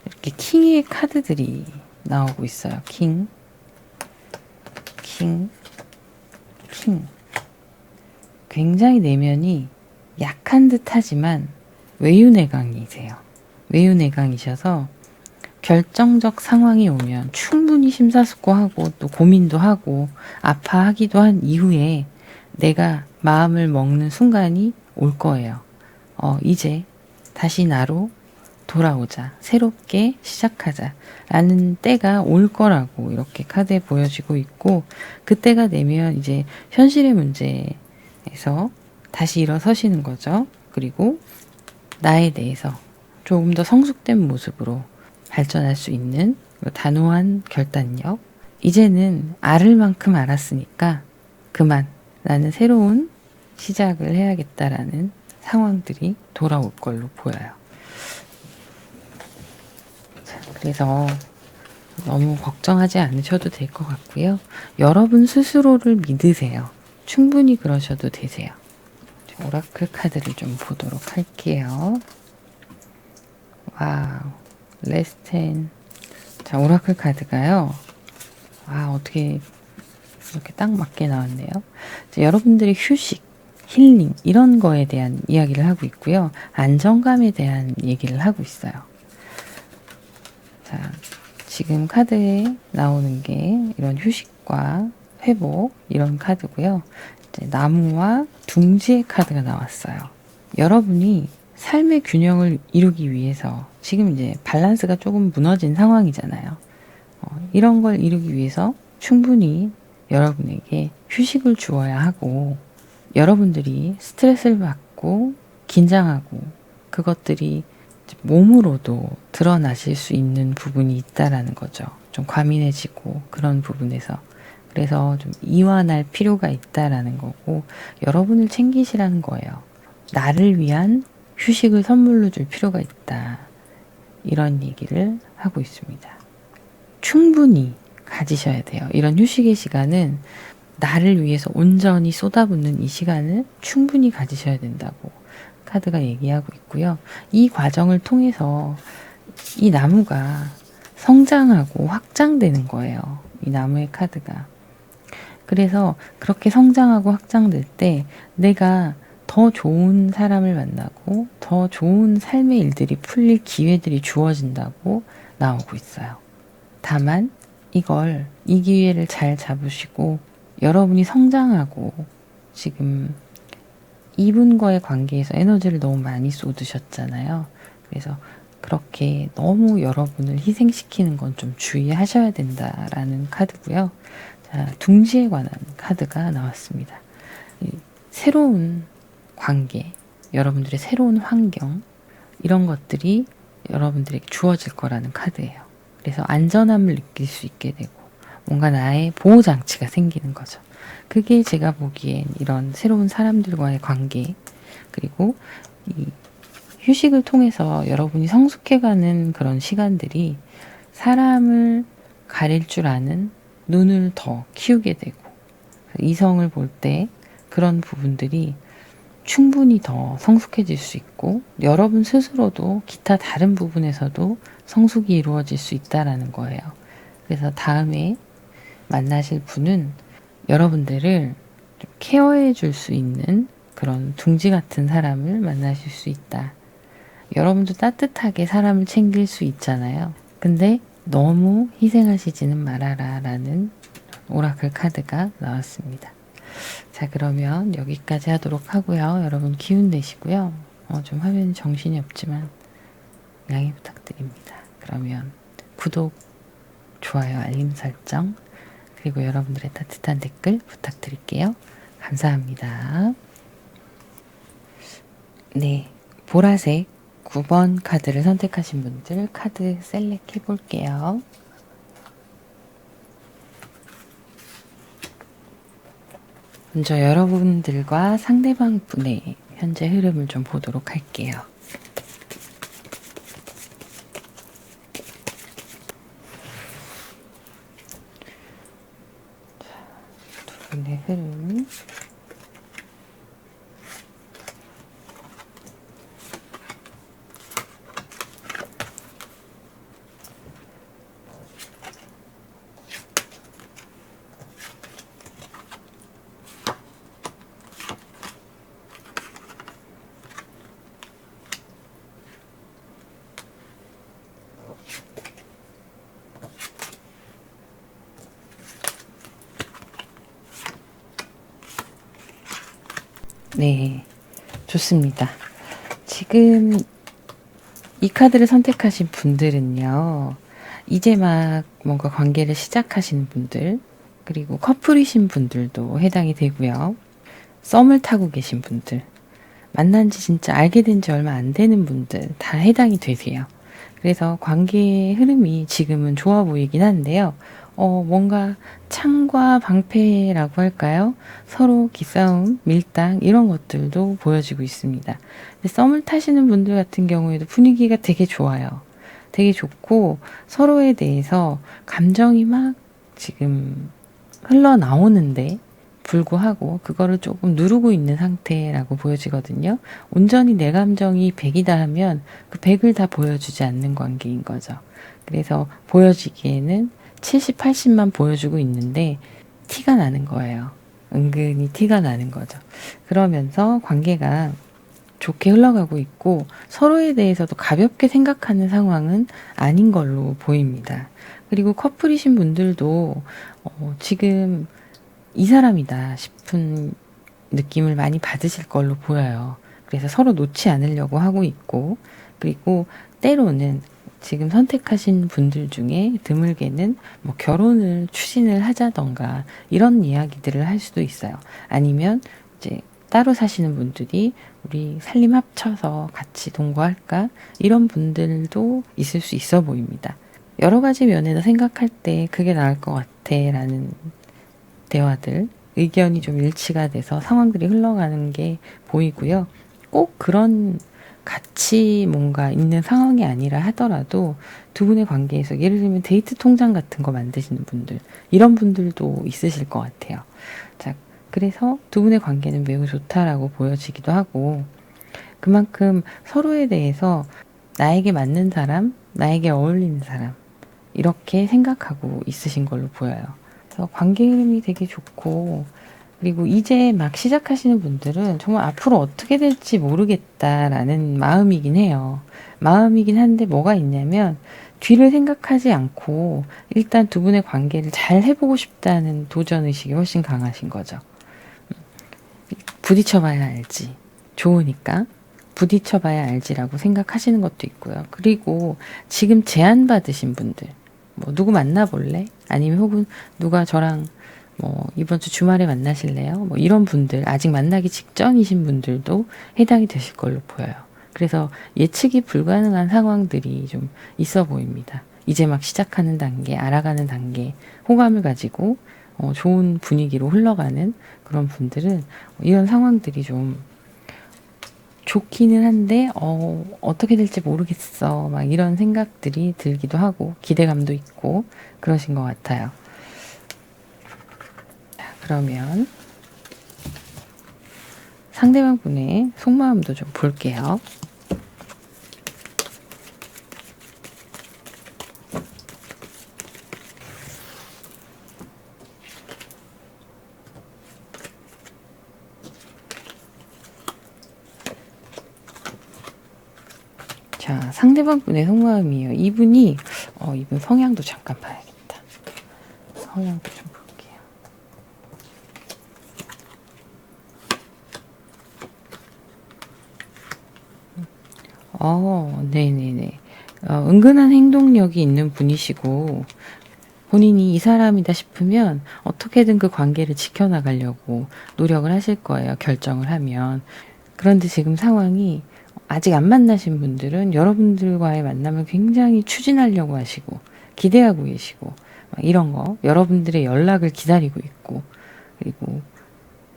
이렇게 킹의 카드들이 나오고 있어요. 킹. 굉장히 내면이 약한 듯 하지만 외유내강이세요. 외유내강이셔서 결정적 상황이 오면 충분히 심사숙고하고 또 고민도 하고 아파하기도 한 이후에 내가 마음을 먹는 순간이 올 거예요. 이제 다시 나로 돌아오자, 새롭게 시작하자 라는 때가 올 거라고 이렇게 카드에 보여지고 있고, 그때가 되면 이제 현실의 문제에서 다시 일어서시는 거죠. 그리고 나에 대해서 조금 더 성숙된 모습으로 발전할 수 있는 단호한 결단력, 이제는 알을 만큼 알았으니까 그만, 나는 새로운 시작을 해야겠다라는 상황들이 돌아올 걸로 보여요. 그래서 너무 걱정하지 않으셔도 될 것 같고요. 여러분 스스로를 믿으세요. 충분히 그러셔도 되세요. 오라클 카드를 좀 보도록 할게요. 와우, 레스텐. 자, 오라클 카드가요. 와, 어떻게 이렇게 딱 맞게 나왔네요. 자, 여러분들의 휴식, 힐링 이런 거에 대한 이야기를 하고 있고요. 안정감에 대한 얘기를 하고 있어요. 자, 지금 카드에 나오는 게 이런 휴식과 회복 이런 카드고요. 이제 나무와 둥지의 카드가 나왔어요. 여러분이 삶의 균형을 이루기 위해서 지금 이제 밸런스가 조금 무너진 상황이잖아요. 이런 걸 이루기 위해서 충분히 여러분에게 휴식을 주어야 하고, 여러분들이 스트레스를 받고 긴장하고 그것들이 몸으로도 드러나실 수 있는 부분이 있다라는 거죠. 좀 과민해지고 그런 부분에서. 그래서 좀 이완할 필요가 있다라는 거고, 여러분을 챙기시라는 거예요. 나를 위한 휴식을 선물로 줄 필요가 있다. 이런 얘기를 하고 있습니다. 충분히 가지셔야 돼요. 이런 휴식의 시간은 나를 위해서 온전히 쏟아붓는 이 시간을 충분히 가지셔야 된다고 카드가 얘기하고 있고요. 이 과정을 통해서 이 나무가 성장하고 확장되는 거예요. 이 나무의 카드가. 그래서 그렇게 성장하고 확장될 때 내가 더 좋은 사람을 만나고 더 좋은 삶의 일들이 풀릴 기회들이 주어진다고 나오고 있어요. 다만 이 기회를 잘 잡으시고 여러분이 성장하고 지금 이분과의 관계에서 에너지를 너무 많이 쏟으셨잖아요. 그래서 그렇게 너무 여러분을 희생시키는 건 좀 주의하셔야 된다라는 카드고요. 자, 둥지에 관한 카드가 나왔습니다. 새로운 관계, 여러분들의 새로운 환경, 이런 것들이 여러분들에게 주어질 거라는 카드예요. 그래서 안전함을 느낄 수 있게 되고 뭔가 나의 보호장치가 생기는 거죠. 그게 제가 보기엔 이런 새로운 사람들과의 관계, 그리고 이 휴식을 통해서 여러분이 성숙해가는 그런 시간들이 사람을 가릴 줄 아는 눈을 더 키우게 되고 이성을 볼 때 그런 부분들이 충분히 더 성숙해질 수 있고 여러분 스스로도 기타 다른 부분에서도 성숙이 이루어질 수 있다라는 거예요. 그래서 다음에 만나실 분은 여러분들을 좀 케어해 줄 수 있는 그런 둥지 같은 사람을 만나실 수 있다. 여러분도 따뜻하게 사람을 챙길 수 있잖아요. 근데 너무 희생하시지는 말아라 라는 오라클 카드가 나왔습니다. 자, 그러면 여기까지 하도록 하고요. 여러분 기운 내시고요. 좀 화면이 정신이 없지만 양해 부탁드립니다. 그러면 구독, 좋아요, 알림 설정, 그리고 여러분들의 따뜻한 댓글 부탁드릴게요. 감사합니다. 네, 보라색 9번 카드를 선택하신 분들 카드 셀렉 해볼게요. 먼저 여러분들과 상대방 분의 현재 흐름을 좀 보도록 할게요. 두 분의 흐름. 네, 좋습니다. 지금 이 카드를 선택하신 분들은요, 이제 막 뭔가 관계를 시작하시는 분들, 그리고 커플이신 분들도 해당이 되고요. 썸을 타고 계신 분들, 만난 지 진짜 알게 된 지 얼마 안 되는 분들 다 해당이 되세요. 그래서 관계의 흐름이 지금은 좋아 보이긴 한데요. 뭔가 창과 방패라고 할까요? 서로 기싸움, 밀당 이런 것들도 보여지고 있습니다. 근데 썸을 타시는 분들 같은 경우에도 분위기가 되게 좋아요. 되게 좋고 서로에 대해서 감정이 막 지금 흘러나오는데 불구하고 그거를 조금 누르고 있는 상태라고 보여지거든요. 온전히 내 감정이 100이다 하면 그 100을 다 보여주지 않는 관계인 거죠. 그래서 보여지기에는 70, 80만 보여주고 있는데 티가 나는 거예요. 은근히 티가 나는 거죠. 그러면서 관계가 좋게 흘러가고 있고 서로에 대해서도 가볍게 생각하는 상황은 아닌 걸로 보입니다. 그리고 커플이신 분들도 지금 이 사람이다 싶은 느낌을 많이 받으실 걸로 보여요. 그래서 서로 놓지 않으려고 하고 있고, 그리고 때로는 지금 선택하신 분들 중에 드물게는 뭐 결혼을 추진을 하자던가 이런 이야기들을 할 수도 있어요. 아니면 이제 따로 사시는 분들이 우리 살림 합쳐서 같이 동거할까? 이런 분들도 있을 수 있어 보입니다. 여러 가지 면에서 생각할 때 그게 나을 것 같아 라는 대화들, 의견이 좀 일치가 돼서 상황들이 흘러가는 게 보이고요. 꼭 그런 같이 뭔가 있는 상황이 아니라 하더라도 두 분의 관계에서 예를 들면 데이트 통장 같은 거 만드시는 분들, 이런 분들도 있으실 것 같아요. 자, 그래서 두 분의 관계는 매우 좋다라고 보여지기도 하고, 그만큼 서로에 대해서 나에게 맞는 사람, 나에게 어울리는 사람, 이렇게 생각하고 있으신 걸로 보여요. 그래서 관계 흐름이 되게 좋고, 그리고 이제 막 시작하시는 분들은 정말 앞으로 어떻게 될지 모르겠다라는 마음이긴 해요. 마음이긴 한데 뭐가 있냐면 뒤를 생각하지 않고 일단 두 분의 관계를 잘 해보고 싶다는 도전의식이 훨씬 강하신 거죠. 부딪혀봐야 알지. 좋으니까. 부딪혀봐야 알지라고 생각하시는 것도 있고요. 그리고 지금 제안받으신 분들, 뭐 누구 만나볼래? 아니면 혹은 누가 저랑 뭐 이번 주 주말에 만나실래요? 뭐 이런 분들, 아직 만나기 직전이신 분들도 해당이 되실 걸로 보여요. 그래서 예측이 불가능한 상황들이 좀 있어 보입니다. 이제 막 시작하는 단계, 알아가는 단계, 호감을 가지고 좋은 분위기로 흘러가는 그런 분들은 이런 상황들이 좀 좋기는 한데 어떻게 될지 모르겠어. 막 이런 생각들이 들기도 하고 기대감도 있고 그러신 것 같아요. 자, 그러면 상대방 분의 속마음도 좀 볼게요. 자, 상대방 분의 속마음이에요. 이분이 이분 성향도 잠깐 봐야겠다. 성향도 좀 볼게요. 네네네. 은근한 행동력이 있는 분이시고 본인이 이 사람이다 싶으면 어떻게든 그 관계를 지켜나가려고 노력을 하실 거예요. 결정을 하면. 그런데 지금 상황이 아직 안 만나신 분들은 여러분들과의 만남을 굉장히 추진하려고 하시고 기대하고 계시고 막 이런 거 여러분들의 연락을 기다리고 있고 그리고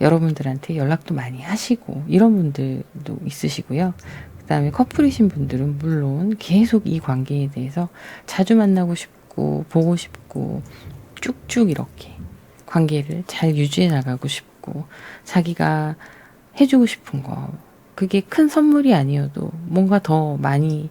여러분들한테 연락도 많이 하시고 이런 분들도 있으시고요. 그 다음에 커플이신 분들은 물론 계속 이 관계에 대해서 자주 만나고 싶고 보고 싶고 쭉쭉 이렇게 관계를 잘 유지해 나가고 싶고 자기가 해주고 싶은 거 그게 큰 선물이 아니어도 뭔가 더 많이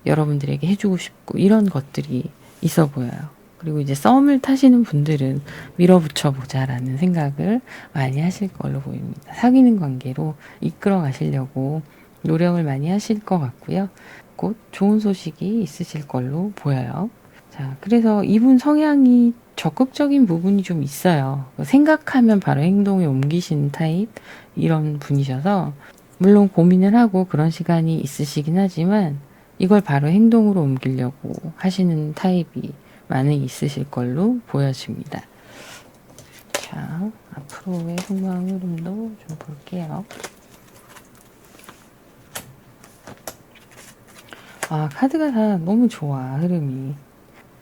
여러분들에게 해주고 싶고 이런 것들이 있어 보여요. 그리고 이제 썸을 타시는 분들은 밀어붙여 보자라는 생각을 많이 하실 걸로 보입니다. 사귀는 관계로 이끌어 가시려고 노력을 많이 하실 것 같고요. 곧 좋은 소식이 있으실 걸로 보여요. 자, 그래서 이분 성향이 적극적인 부분이 좀 있어요. 생각하면 바로 행동에 옮기시는 타입 이런 분이셔서 물론 고민을 하고 그런 시간이 있으시긴 하지만 이걸 바로 행동으로 옮기려고 하시는 타입이 많이 있으실 걸로 보여집니다. 자, 앞으로의 속마음 흐름도 좀 볼게요. 카드가 다 너무 좋아, 흐름이.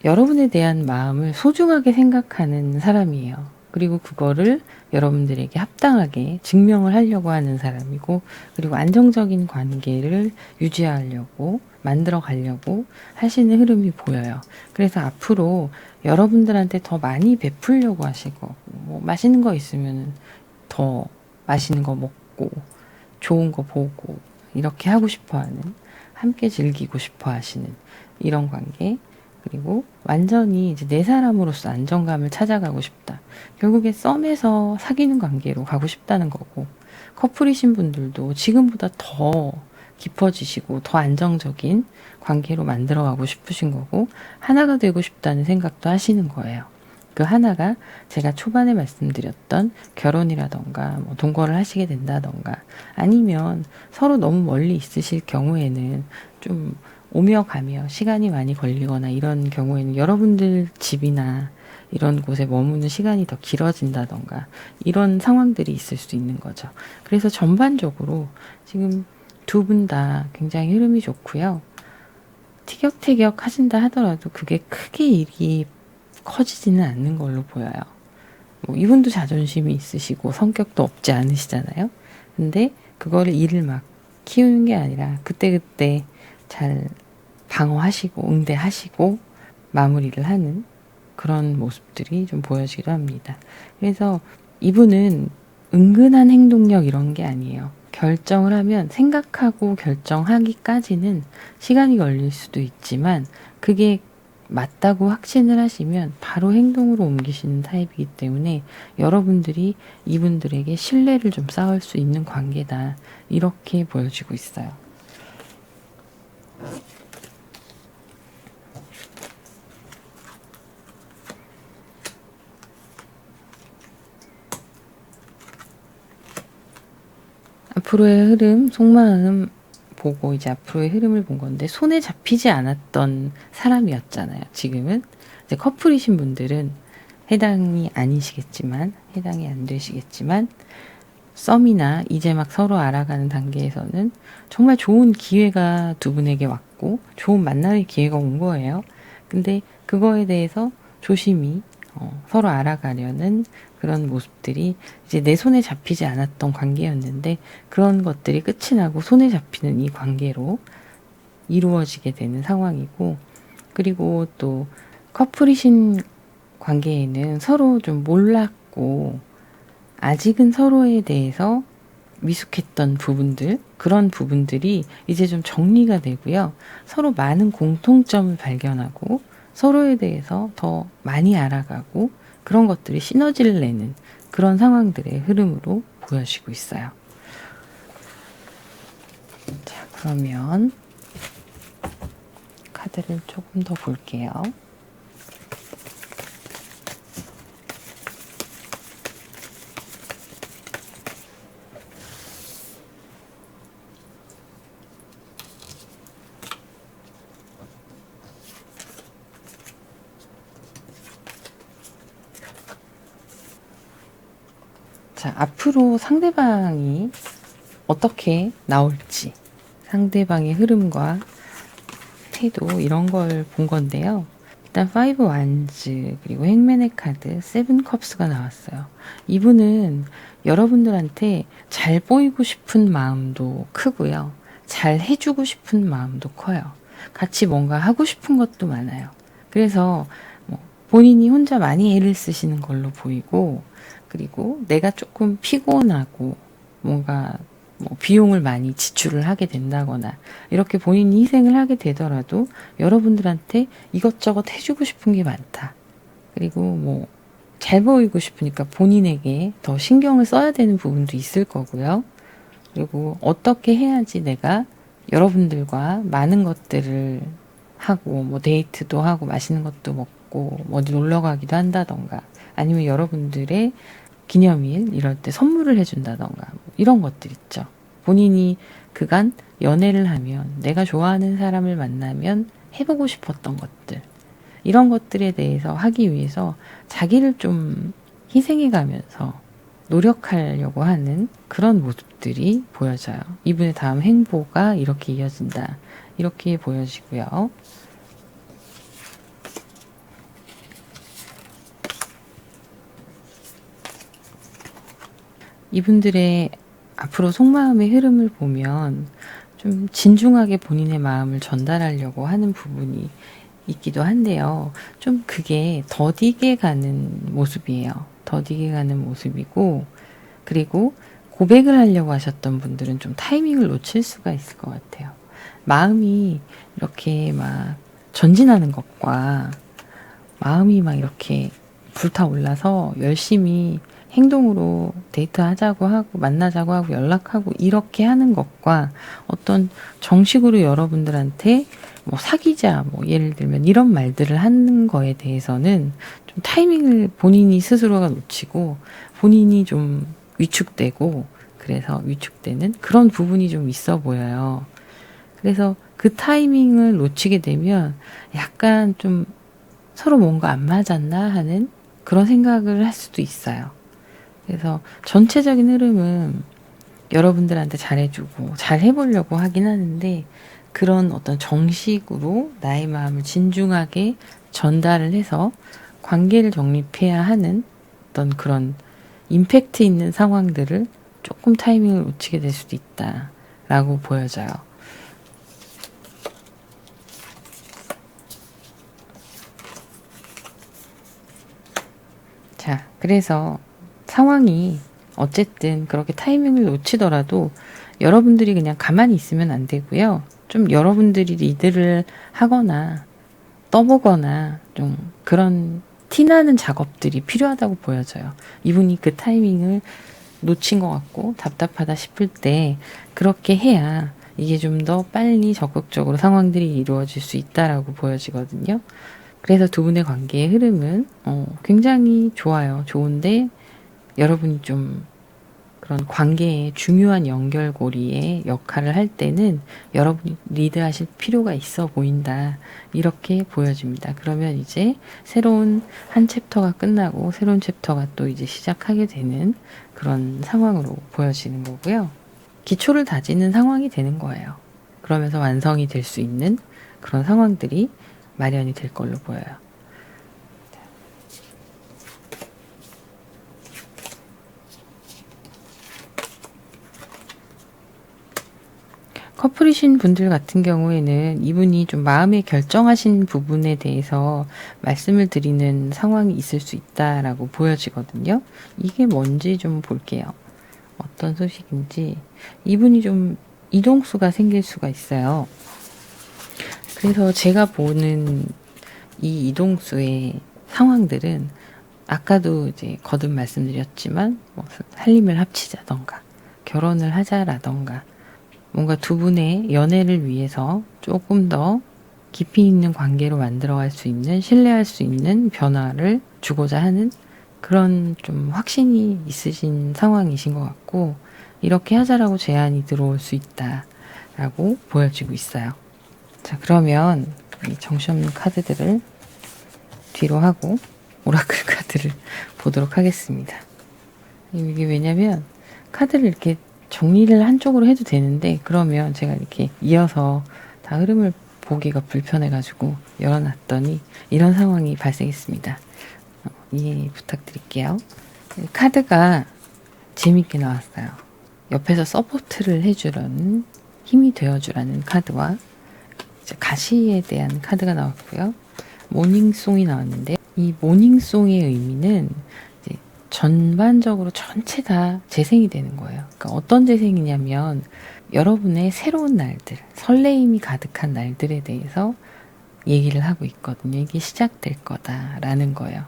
여러분에 대한 마음을 소중하게 생각하는 사람이에요. 그리고 그거를 여러분들에게 합당하게 증명을 하려고 하는 사람이고, 그리고 안정적인 관계를 유지하려고, 만들어 가려고 하시는 흐름이 보여요. 그래서 앞으로 여러분들한테 더 많이 베풀려고 하시고, 뭐 맛있는 거 있으면 더 맛있는 거 먹고, 좋은 거 보고, 이렇게 하고 싶어 하는, 함께 즐기고 싶어 하시는 이런 관계, 그리고 완전히 이제 내 사람으로서 안정감을 찾아가고 싶다. 결국에 썸에서 사귀는 관계로 가고 싶다는 거고, 커플이신 분들도 지금보다 더 깊어지시고 더 안정적인 관계로 만들어가고 싶으신 거고, 하나가 되고 싶다는 생각도 하시는 거예요. 그 하나가 제가 초반에 말씀드렸던 결혼이라던가 뭐 동거를 하시게 된다던가 아니면 서로 너무 멀리 있으실 경우에는 좀 오며 가며 시간이 많이 걸리거나 이런 경우에는 여러분들 집이나 이런 곳에 머무는 시간이 더 길어진다던가 이런 상황들이 있을 수 있는 거죠. 그래서 전반적으로 지금 두 분 다 굉장히 흐름이 좋고요. 티격태격 하신다 하더라도 그게 크게 일이 커지지는 않는 걸로 보여요. 뭐 이분도 자존심이 있으시고 성격도 없지 않으시잖아요. 근데 그거를 일을 막 키우는 게 아니라 그때그때 잘 방어하시고 응대하시고 마무리를 하는 그런 모습들이 좀 보여지기도 합니다. 그래서 이분은 은근한 행동력 이런 게 아니에요. 결정을 하면 생각하고 결정하기까지는 시간이 걸릴 수도 있지만 그게 맞다고 확신을 하시면 바로 행동으로 옮기시는 타입이기 때문에 여러분들이 이분들에게 신뢰를 좀 쌓을 수 있는 관계다. 이렇게 보여지고 있어요. 앞으로의 흐름, 속마음 보고 이제 앞으로의 흐름을 본 건데 손에 잡히지 않았던 사람이었잖아요. 지금은 이제 커플이신 분들은 해당이 아니시겠지만, 해당이 안 되시겠지만, 썸이나 이제 막 서로 알아가는 단계에서는 정말 좋은 기회가 두 분에게 왔고 좋은 만남의 기회가 온 거예요. 근데 그거에 대해서 조심히 서로 알아가려는 그런 모습들이 이제 내 손에 잡히지 않았던 관계였는데 그런 것들이 끝이 나고 손에 잡히는 이 관계로 이루어지게 되는 상황이고, 그리고 또 커플이신 관계에는 서로 좀 몰랐고 아직은 서로에 대해서 미숙했던 부분들, 그런 부분들이 이제 좀 정리가 되고요. 서로 많은 공통점을 발견하고 서로에 대해서 더 많이 알아가고 그런 것들이 시너지를 내는 그런 상황들의 흐름으로 보여지고 있어요. 자, 그러면 카드를 조금 더 볼게요. 자, 앞으로 상대방이 어떻게 나올지, 상대방의 흐름과 태도 이런 걸 본 건데요. 일단 5 완즈 그리고 행맨의 카드 7 컵스가 나왔어요. 이분은 여러분들한테 잘 보이고 싶은 마음도 크고요. 잘 해주고 싶은 마음도 커요. 같이 뭔가 하고 싶은 것도 많아요. 그래서 본인이 혼자 많이 애를 쓰시는 걸로 보이고, 그리고 내가 조금 피곤하고 뭔가 비용을 많이 지출을 하게 된다거나 이렇게 본인이 희생을 하게 되더라도 여러분들한테 이것저것 해주고 싶은 게 많다. 그리고 잘 보이고 싶으니까 본인에게 더 신경을 써야 되는 부분도 있을 거고요. 그리고 어떻게 해야지 내가 여러분들과 많은 것들을 하고 데이트도 하고 맛있는 것도 먹고 어디 놀러 가기도 한다던가 아니면 여러분들의 기념일 이럴 때 선물을 해준다던가 이런 것들 있죠. 본인이 그간 연애를 하면 내가 좋아하는 사람을 만나면 해보고 싶었던 것들, 이런 것들에 대해서 하기 위해서 자기를 좀 희생해가면서 노력하려고 하는 그런 모습들이 보여져요. 이분의 다음 행보가 이렇게 이어진다. 이렇게 보여지고요. 이분들의 앞으로 속마음의 흐름을 보면 좀 진중하게 본인의 마음을 전달하려고 하는 부분이 있기도 한데요. 좀 그게 더디게 가는 모습이에요. 더디게 가는 모습이고, 그리고 고백을 하려고 하셨던 분들은 좀 타이밍을 놓칠 수가 있을 것 같아요. 마음이 이렇게 막 전진하는 것과 마음이 막 이렇게 불타올라서 열심히 행동으로 데이트하자고 하고 만나자고 하고 연락하고 이렇게 하는 것과 어떤 정식으로 여러분들한테 사귀자 예를 들면 이런 말들을 하는 거에 대해서는 좀 타이밍을 본인이 스스로가 놓치고 본인이 좀 위축되고, 그래서 위축되는 그런 부분이 좀 있어 보여요. 그래서 그 타이밍을 놓치게 되면 약간 좀 서로 뭔가 안 맞았나 하는 그런 생각을 할 수도 있어요. 그래서 전체적인 흐름은 여러분들한테 잘해주고 잘해보려고 하긴 하는데, 그런 어떤 정식으로 나의 마음을 진중하게 전달을 해서 관계를 정립해야 하는 어떤 그런 임팩트 있는 상황들을 조금 타이밍을 놓치게 될 수도 있다라고 보여져요. 자, 그래서 상황이 어쨌든 그렇게 타이밍을 놓치더라도 여러분들이 그냥 가만히 있으면 안 되고요. 좀 여러분들이 리드를 하거나 떠보거나 좀 그런 티나는 작업들이 필요하다고 보여져요. 이분이 그 타이밍을 놓친 것 같고 답답하다 싶을 때 그렇게 해야 이게 좀 더 빨리 적극적으로 상황들이 이루어질 수 있다라고 보여지거든요. 그래서 두 분의 관계의 흐름은 굉장히 좋아요. 좋은데 여러분이 좀 그런 관계의 중요한 연결고리의 역할을 할 때는 여러분이 리드하실 필요가 있어 보인다. 이렇게 보여집니다. 그러면 이제 새로운 한 챕터가 끝나고 새로운 챕터가 또 이제 시작하게 되는 그런 상황으로 보여지는 거고요. 기초를 다지는 상황이 되는 거예요. 그러면서 완성이 될 수 있는 그런 상황들이 마련이 될 걸로 보여요. 커플이신 분들 같은 경우에는 이분이 좀 마음에 결정하신 부분에 대해서 말씀을 드리는 상황이 있을 수 있다라고 보여지거든요. 이게 뭔지 좀 볼게요. 어떤 소식인지. 이분이 좀 이동수가 생길 수가 있어요. 그래서 제가 보는 이 이동수의 상황들은 아까도 이제 거듭 말씀드렸지만 뭐 살림을 합치자던가 결혼을 하자라던가 뭔가 두 분의 연애를 위해서 조금 더 깊이 있는 관계로 만들어갈 수 있는, 신뢰할 수 있는 변화를 주고자 하는 그런 좀 확신이 있으신 상황이신 것 같고, 이렇게 하자라고 제안이 들어올 수 있다라고 보여지고 있어요. 자, 그러면 이 정신없는 카드들을 뒤로 하고 오라클 카드를 보도록 하겠습니다. 이게 왜냐면 카드를 이렇게 정리를 한쪽으로 해도 되는데 그러면 제가 이렇게 이어서 다 흐름을 보기가 불편해가지고 열어놨더니 이런 상황이 발생했습니다. 이해 부탁드릴게요. 카드가 재밌게 나왔어요. 옆에서 서포트를 해주라는, 힘이 되어주라는 카드와 가시에 대한 카드가 나왔고요. 모닝송이 나왔는데 이 모닝송의 의미는 전반적으로 전체 다 재생이 되는 거예요. 그러니까 어떤 재생이냐면 여러분의 새로운 날들, 설레임이 가득한 날들에 대해서 얘기를 하고 있거든요. 이게 시작될 거다라는 거예요.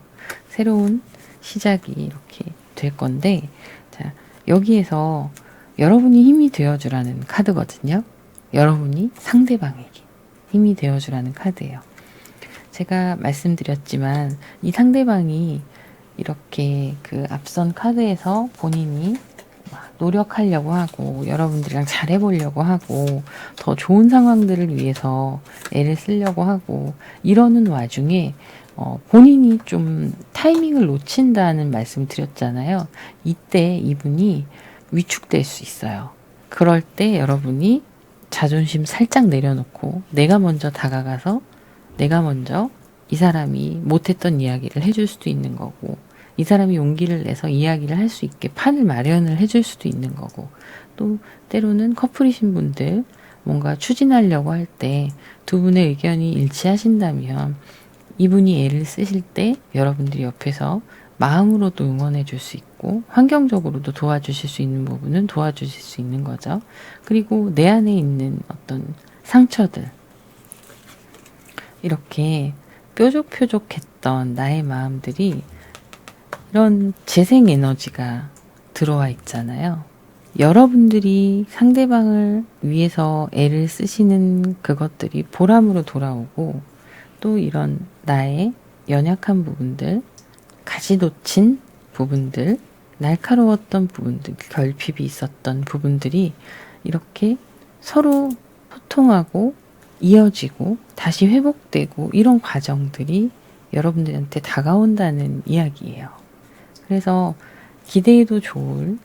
새로운 시작이 이렇게 될 건데, 자, 여기에서 여러분이 힘이 되어주라는 카드거든요. 여러분이 상대방에게 힘이 되어주라는 카드예요. 제가 말씀드렸지만 이 상대방이 이렇게 그 앞선 카드에서 본인이 노력하려고 하고 여러분들이랑 잘해보려고 하고 더 좋은 상황들을 위해서 애를 쓰려고 하고 이러는 와중에 본인이 좀 타이밍을 놓친다는 말씀 드렸잖아요. 이때 이분이 위축될 수 있어요. 그럴 때 여러분이 자존심 살짝 내려놓고 내가 먼저 다가가서 내가 먼저 이 사람이 못했던 이야기를 해줄 수도 있는 거고 이 사람이 용기를 내서 이야기를 할 수 있게 판을 마련을 해줄 수도 있는 거고 또 때로는 커플이신 분들 뭔가 추진하려고 할 때 두 분의 의견이 일치하신다면 이분이 애를 쓰실 때 여러분들이 옆에서 마음으로도 응원해 줄 수 있고 환경적으로도 도와주실 수 있는 부분은 도와주실 수 있는 거죠. 그리고 내 안에 있는 어떤 상처들 이렇게 뾰족뾰족했던 나의 마음들이 이런 재생 에너지가 들어와 있잖아요. 여러분들이 상대방을 위해서 애를 쓰시는 그것들이 보람으로 돌아오고 또 이런 나의 연약한 부분들, 가지놓친 부분들, 날카로웠던 부분들, 결핍이 있었던 부분들이 이렇게 서로 소통하고 이어지고 다시 회복되고 이런 과정들이 여러분들한테 다가온다는 이야기예요. 그래서 기대해도 좋을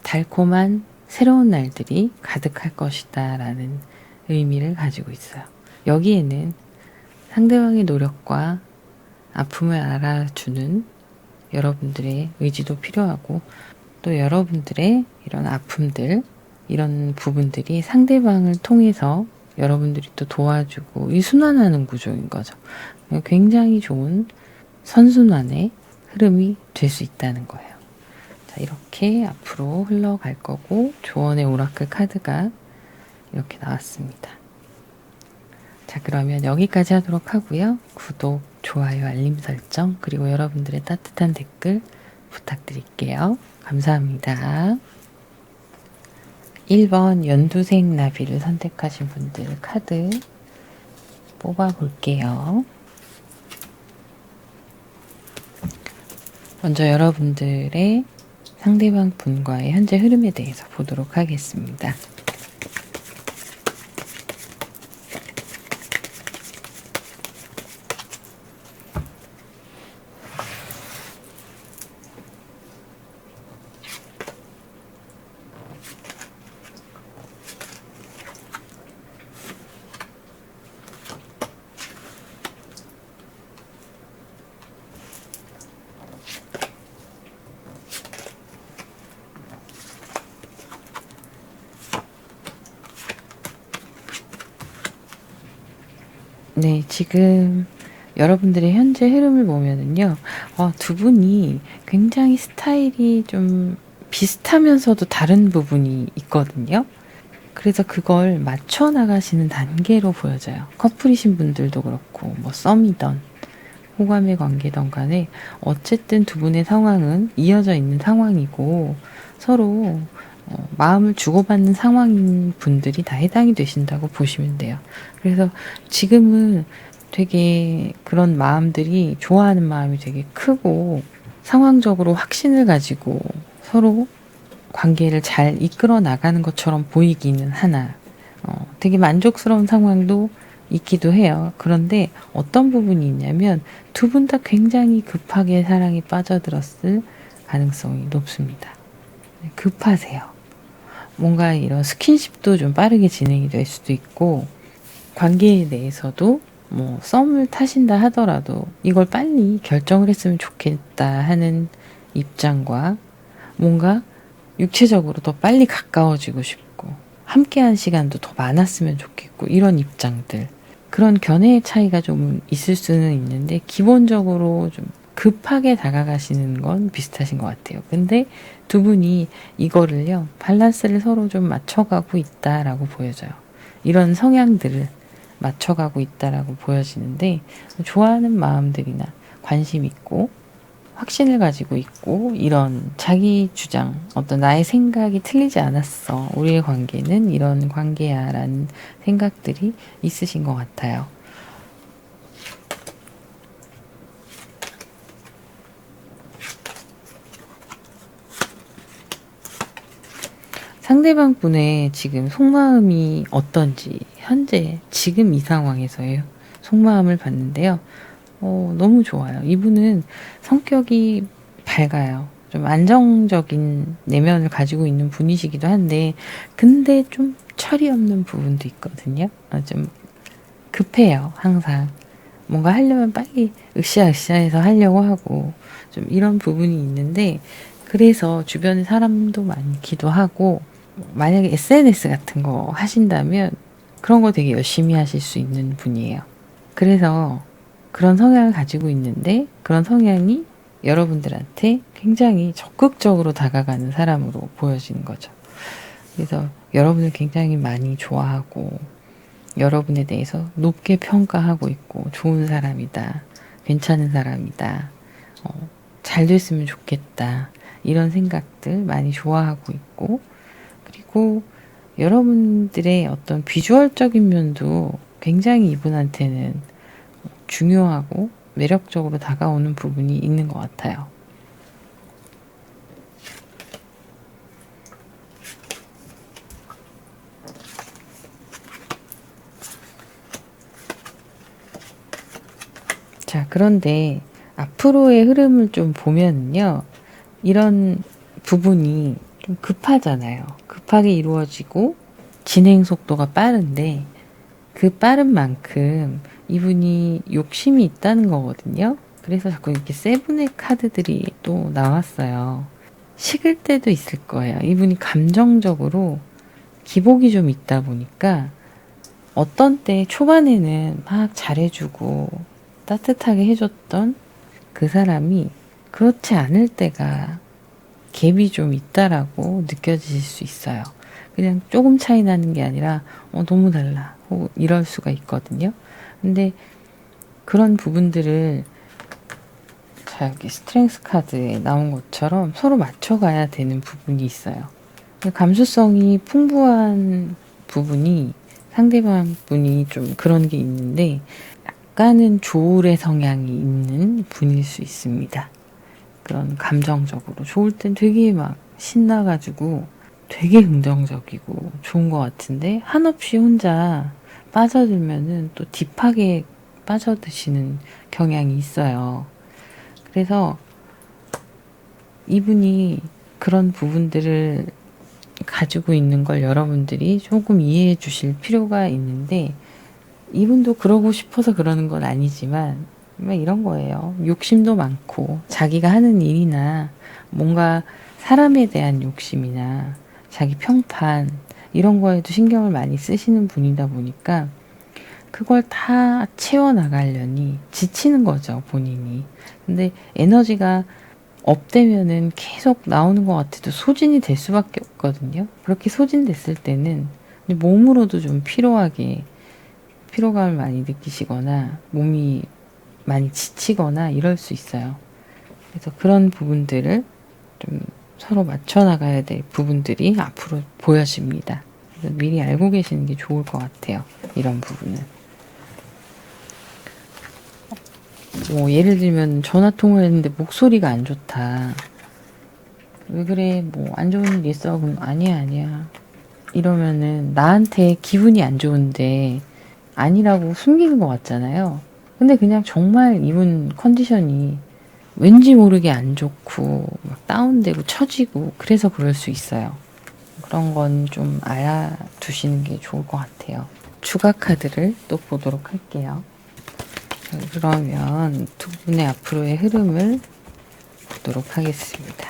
달콤한 새로운 날들이 가득할 것이다 라는 의미를 가지고 있어요. 여기에는 상대방의 노력과 아픔을 알아주는 여러분들의 의지도 필요하고 또 여러분들의 이런 아픔들, 이런 부분들이 상대방을 통해서 여러분들이 또 도와주고 이 순환하는 구조인 거죠. 굉장히 좋은 선순환의 흐름이 될 수 있다는 거예요. 자, 이렇게 앞으로 흘러갈 거고 조언의 오라클 카드가 이렇게 나왔습니다. 자, 그러면 여기까지 하도록 하고요. 구독, 좋아요, 알림 설정, 그리고 여러분들의 따뜻한 댓글 부탁드릴게요. 감사합니다. 1번 연두색 나비를 선택하신 분들 카드 뽑아볼게요. 먼저 여러분들의 상대방 분과의 현재 흐름에 대해서 보도록 하겠습니다. 네, 지금 여러분들의 현재 흐름을 보면은요, 두 분이 굉장히 스타일이 좀 비슷하면서도 다른 부분이 있거든요. 그래서 그걸 맞춰 나가시는 단계로 보여져요. 커플이신 분들도 그렇고, 뭐 썸이던, 호감의 관계던 간에 어쨌든 두 분의 상황은 이어져 있는 상황이고, 서로 마음을 주고받는 상황인 분들이 다 해당이 되신다고 보시면 돼요. 그래서 지금은 되게 그런 마음들이, 좋아하는 마음이 되게 크고 상황적으로 확신을 가지고 서로 관계를 잘 이끌어 나가는 것처럼 보이기는 하나, 되게 만족스러운 상황도 있기도 해요. 그런데 어떤 부분이 있냐면 두 분 다 굉장히 급하게 사랑에 빠져들었을 가능성이 높습니다. 급하세요. 뭔가 이런 스킨십도 좀 빠르게 진행이 될 수도 있고, 관계에 대해서도 뭐 썸을 타신다 하더라도 이걸 빨리 결정을 했으면 좋겠다 하는 입장과, 뭔가 육체적으로 더 빨리 가까워지고 싶고 함께한 시간도 더 많았으면 좋겠고, 이런 입장들, 그런 견해의 차이가 좀 있을 수는 있는데 기본적으로 좀 급하게 다가가시는 건 비슷하신 것 같아요. 근데 두 분이 이거를요, 밸런스를 서로 좀 맞춰가고 있다라고 보여져요. 이런 성향들을 맞춰가고 있다라고 보여지는데, 좋아하는 마음들이나 관심 있고 확신을 가지고 있고, 이런 자기 주장, 어떤 나의 생각이 틀리지 않았어, 우리의 관계는 이런 관계야 라는 생각들이 있으신 것 같아요. 상대방 분의 지금 속마음이 어떤지, 현재 지금 이 상황에서의 속마음을 봤는데요. 너무 좋아요. 이분은 성격이 밝아요. 좀 안정적인 내면을 가지고 있는 분이시기도 한데, 근데 좀 철이 없는 부분도 있거든요. 좀 급해요, 항상. 뭔가 하려면 빨리 으쌰으쌰해서 하려고 하고, 좀 이런 부분이 있는데, 그래서 주변에 사람도 많기도 하고, 만약에 SNS 같은 거 하신다면 그런 거 되게 열심히 하실 수 있는 분이에요. 그래서 그런 성향을 가지고 있는데, 그런 성향이 여러분들한테 굉장히 적극적으로 다가가는 사람으로 보여지는 거죠. 그래서 여러분을 굉장히 많이 좋아하고 여러분에 대해서 높게 평가하고 있고, 좋은 사람이다, 괜찮은 사람이다, 잘 됐으면 좋겠다, 이런 생각들 많이 좋아하고 있고, 그리고 여러분들의 어떤 비주얼적인 면도 굉장히 이분한테는 중요하고 매력적으로 다가오는 부분이 있는 것 같아요. 자, 그런데 앞으로의 흐름을 좀 보면요, 이런 부분이 좀 급하잖아요. 급하게 이루어지고 진행 속도가 빠른데, 그 빠른 만큼 이분이 욕심이 있다는 거거든요. 그래서 자꾸 이렇게 세븐의 카드들이 또 나왔어요. 식을 때도 있을 거예요. 이분이 감정적으로 기복이 좀 있다 보니까, 어떤 때 초반에는 막 잘해주고 따뜻하게 해줬던 그 사람이 그렇지 않을 때가 갭이 좀 있다라고 느껴지실 수 있어요. 그냥 조금 차이 나는 게 아니라 너무 달라 혹은 이럴 수가 있거든요. 근데 그런 부분들을 자, 여기 스트렝스 카드에 나온 것처럼 서로 맞춰가야 되는 부분이 있어요. 감수성이 풍부한 부분이 상대방 분이 좀 그런 게 있는데 약간은 조울의 성향이 있는 분일 수 있습니다. 그런 감정적으로 좋을 땐 되게 막 신나가지고 되게 긍정적이고 좋은 것 같은데 한없이 혼자 빠져들면은 또 딥하게 빠져드시는 경향이 있어요. 그래서 이분이 그런 부분들을 가지고 있는 걸 여러분들이 조금 이해해 주실 필요가 있는데 이분도 그러고 싶어서 그러는 건 아니지만 막 이런 거예요. 욕심도 많고 자기가 하는 일이나 뭔가 사람에 대한 욕심이나 자기 평판 이런 거에도 신경을 많이 쓰시는 분이다 보니까 그걸 다 채워나가려니 지치는 거죠, 본인이. 근데 에너지가 업되면은 계속 나오는 것 같아도 소진이 될 수밖에 없거든요. 그렇게 소진됐을 때는 몸으로도 좀 피로감을 많이 느끼시거나 몸이 많이 지치거나 이럴 수 있어요. 그래서 그런 부분들을 좀 서로 맞춰 나가야 될 부분들이 앞으로 보여집니다. 그래서 미리 알고 계시는 게 좋을 것 같아요. 이런 부분은. 뭐 예를 들면 전화 통화했는데 목소리가 안 좋다. 왜 그래? 뭐 안 좋은 일 있어? 그럼 아니야. 이러면은 나한테 기분이 안 좋은데 아니라고 숨기는 것 같잖아요. 근데 그냥 정말 이분 컨디션이 왠지 모르게 안 좋고 막 다운되고 처지고 그래서 그럴 수 있어요. 그런 건 좀 알아두시는 게 좋을 것 같아요. 추가 카드를 또 보도록 할게요. 그러면 두 분의 앞으로의 흐름을 보도록 하겠습니다.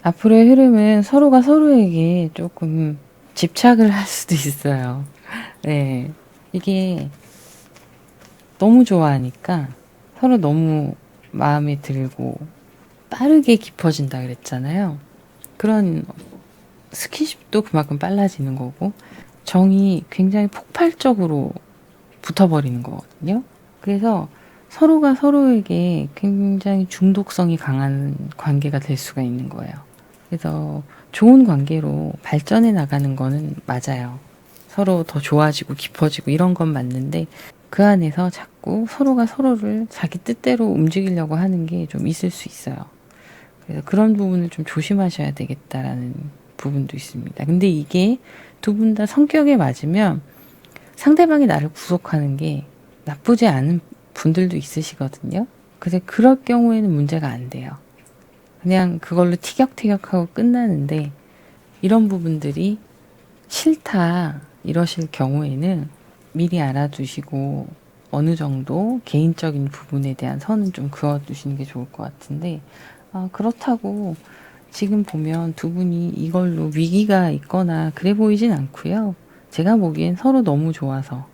앞으로의 흐름은 서로가 서로에게 조금 집착을 할 수도 있어요. 네. 이게 너무 좋아하니까 서로 너무 마음에 들고 빠르게 깊어진다 그랬잖아요. 그런 스킨십도 그만큼 빨라지는 거고 정이 굉장히 폭발적으로 붙어버리는 거거든요. 그래서 서로가 서로에게 굉장히 중독성이 강한 관계가 될 수가 있는 거예요. 그래서 좋은 관계로 발전해 나가는 거는 맞아요. 서로 더 좋아지고 깊어지고 이런 건 맞는데 그 안에서 자꾸 서로가 서로를 자기 뜻대로 움직이려고 하는 게 좀 있을 수 있어요. 그래서 그런 부분을 좀 조심하셔야 되겠다라는 부분도 있습니다. 근데 이게 두 분 다 성격에 맞으면 상대방이 나를 구속하는 게 나쁘지 않은 분들도 있으시거든요. 그래서 그럴 경우에는 문제가 안 돼요. 그냥 그걸로 티격태격하고 끝나는데 이런 부분들이 싫다 이러실 경우에는 미리 알아두시고 어느 정도 개인적인 부분에 대한 선은 좀 그어두시는 게 좋을 것 같은데 그렇다고 지금 보면 두 분이 이걸로 위기가 있거나 그래 보이진 않고요. 제가 보기엔 서로 너무 좋아서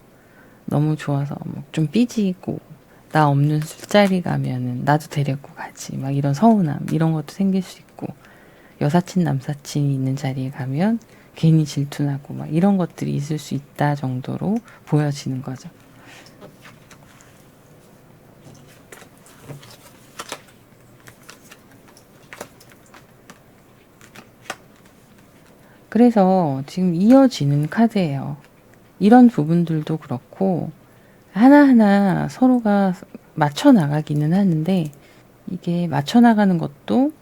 좀 삐지고 나 없는 술자리 가면은 나도 데리고 가지 막 이런 서운함 이런 것도 생길 수 있고 여사친 남사친이 있는 자리에 가면 괜히 질투나고 막 이런 것들이 있을 수 있다 정도로 보여지는 거죠. 그래서 지금 이어지는 카드예요. 이런 부분들도 그렇고 하나하나 서로가 맞춰 나가기는 하는데 이게 맞춰 나가는 것도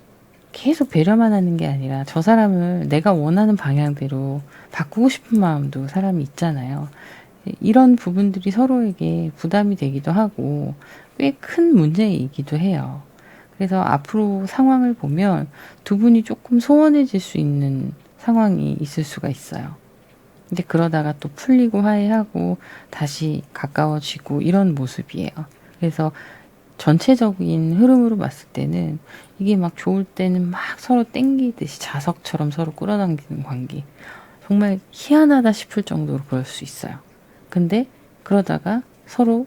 계속 배려만 하는 게 아니라 저 사람을 내가 원하는 방향대로 바꾸고 싶은 마음도 사람이 있잖아요. 이런 부분들이 서로에게 부담이 되기도 하고 꽤 큰 문제이기도 해요. 그래서 앞으로 상황을 보면 두 분이 조금 소원해질 수 있는 상황이 있을 수가 있어요. 근데 그러다가 또 풀리고 화해하고 다시 가까워지고 이런 모습이에요. 그래서 전체적인 흐름으로 봤을 때는 이게 막 좋을 때는 막 서로 땡기듯이 자석처럼 서로 끌어당기는 관계. 정말 희한하다 싶을 정도로 그럴 수 있어요. 근데 그러다가 서로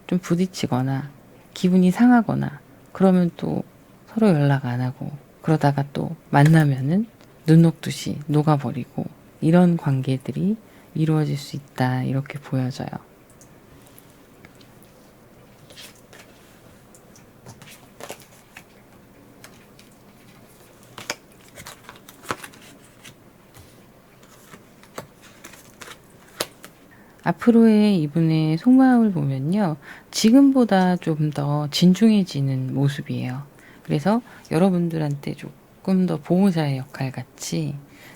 좀 부딪히거나 기분이 상하거나 그러면 또 서로 연락 안 하고 그러다가 또 만나면은 눈 녹듯이 녹아버리고 이런 관계들이 이루어질 수 있다 이렇게 보여져요. 앞으로의 이분의 속마음을 보면요. 지금보다 좀 더 진중해지는 모습이에요. 그래서 여러분들한테 조금 더 보호자의 역할 같이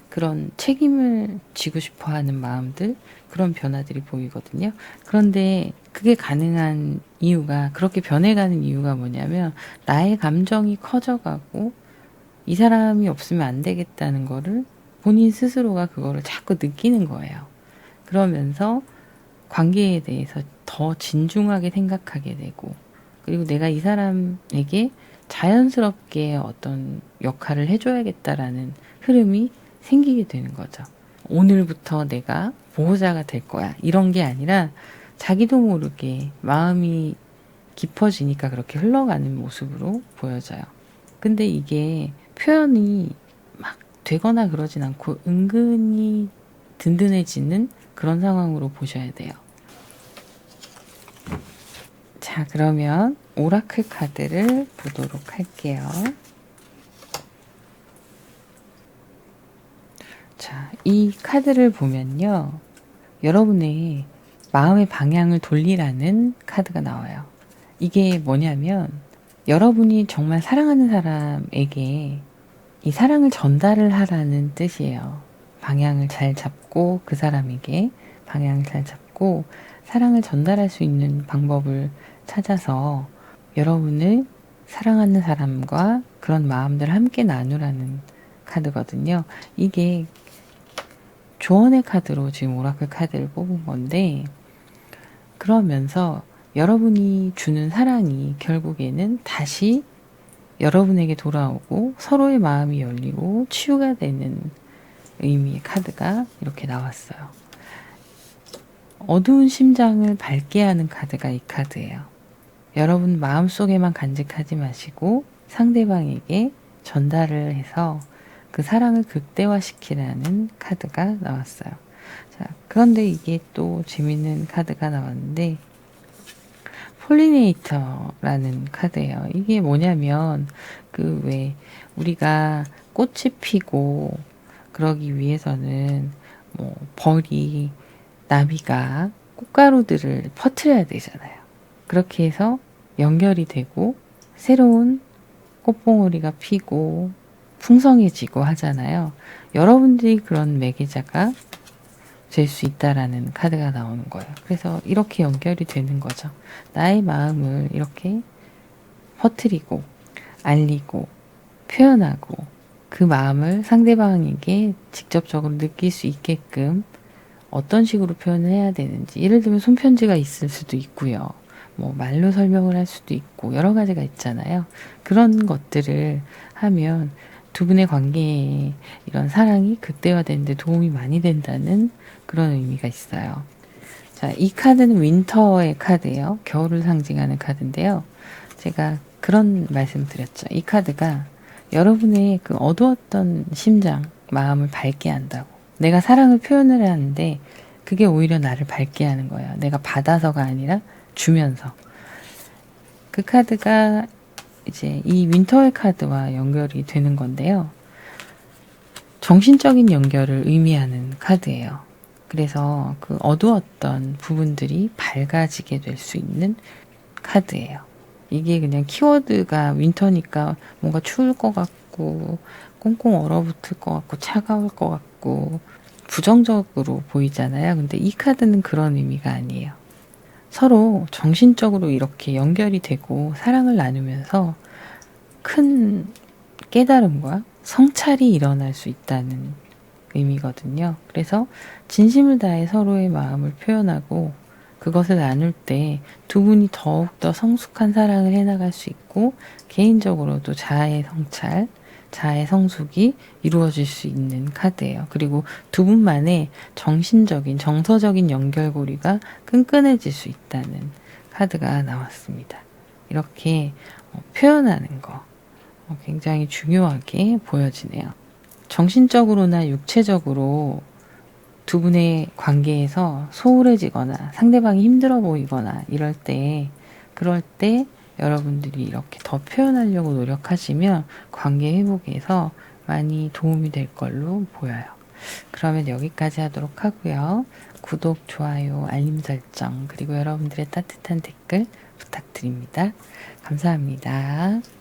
그런 책임을 지고 싶어 하는 마음들, 그런 변화들이 보이거든요. 그런데 그게 가능한 이유가, 그렇게 변해가는 이유가 뭐냐면, 나의 감정이 커져가고, 이 사람이 없으면 안 되겠다는 거를 본인 스스로가 그거를 자꾸 느끼는 거예요. 그러면서 관계에 대해서 더 진중하게 생각하게 되고, 그리고 내가 이 사람에게 자연스럽게 어떤 역할을 해줘야겠다라는 흐름이 생기게 되는 거죠. 오늘부터 내가 보호자가 될 거야. 이런 게 아니라 자기도 모르게 마음이 깊어지니까 그렇게 흘러가는 모습으로 보여져요. 근데 이게 표현이 막 되거나 그러진 않고 은근히 든든해지는 그런 상황으로 보셔야 돼요. 자, 그러면 오라클 카드를 보도록 할게요. 자, 이 카드를 보면요. 여러분의 마음의 방향을 돌리라는 카드가 나와요. 이게 뭐냐면 여러분이 정말 사랑하는 사람에게 이 사랑을 전달을 하라는 뜻이에요. 방향을 잘 잡고 그 사람에게 방향을 잘 잡고 사랑을 전달할 수 있는 방법을 찾아서 여러분을 사랑하는 사람과 그런 마음들을 함께 나누라는 카드거든요. 이게 조언의 카드로 지금 오라클 카드를 뽑은 건데, 그러면서 여러분이 주는 사랑이 결국에는 다시 여러분에게 돌아오고 서로의 마음이 열리고 치유가 되는 의미의 카드가 이렇게 나왔어요. 어두운 심장을 밝게 하는 카드가 이 카드예요. 여러분 마음속에만 간직하지 마시고 상대방에게 전달을 해서 그 사랑을 극대화시키라는 카드가 나왔어요. 자, 그런데 이게 또 재밌는 카드가 나왔는데 폴리네이터라는 카드예요. 이게 뭐냐면 그 왜 우리가 꽃이 피고 그러기 위해서는 뭐 벌이 나비가 꽃가루들을 퍼뜨려야 되잖아요. 그렇게 해서 연결이 되고 새로운 꽃봉오리가 피고 풍성해지고 하잖아요. 여러분들이 그런 매개자가 될 수 있다라는 카드가 나오는 거예요. 그래서 이렇게 연결이 되는 거죠. 나의 마음을 이렇게 퍼뜨리고 알리고 표현하고 그 마음을 상대방에게 직접적으로 느낄 수 있게끔 어떤 식으로 표현을 해야 되는지, 예를 들면 손편지가 있을 수도 있고요. 뭐 말로 설명을 할 수도 있고 여러 가지가 있잖아요. 그런 것들을 하면 두 분의 관계에 이런 사랑이 극대화되는 데 도움이 많이 된다는 그런 의미가 있어요. 자, 이 카드는 윈터의 카드예요. 겨울을 상징하는 카드인데요. 제가 그런 말씀 드렸죠. 이 카드가 여러분의 그 어두웠던 심장, 마음을 밝게 한다고. 내가 사랑을 표현을 하는데 그게 오히려 나를 밝게 하는 거예요. 내가 받아서가 아니라 주면서. 그 카드가 이제 이 윈터의 카드와 연결이 되는 건데요. 정신적인 연결을 의미하는 카드예요. 그래서 그 어두웠던 부분들이 밝아지게 될 수 있는 카드예요. 이게 그냥 키워드가 윈터니까 뭔가 추울 것 같고 꽁꽁 얼어붙을 것 같고 차가울 것 같고 부정적으로 보이잖아요. 근데 이 카드는 그런 의미가 아니에요. 서로 정신적으로 이렇게 연결이 되고 사랑을 나누면서 큰 깨달음과 성찰이 일어날 수 있다는 의미거든요. 그래서 진심을 다해 서로의 마음을 표현하고 그것을 나눌 때 두 분이 더욱더 성숙한 사랑을 해나갈 수 있고 개인적으로도 자아의 성찰, 자아의 성숙이 이루어질 수 있는 카드예요. 그리고 두 분만의 정신적인, 정서적인 연결고리가 끈끈해질 수 있다는 카드가 나왔습니다. 이렇게 표현하는 거 굉장히 중요하게 보여지네요. 정신적으로나 육체적으로 두 분의 관계에서 소홀해지거나 상대방이 힘들어 보이거나 그럴 때 여러분들이 이렇게 더 표현하려고 노력하시면 관계 회복에서 많이 도움이 될 걸로 보여요. 그러면 여기까지 하도록 하고요. 구독, 좋아요, 알림 설정, 그리고 여러분들의 따뜻한 댓글 부탁드립니다. 감사합니다.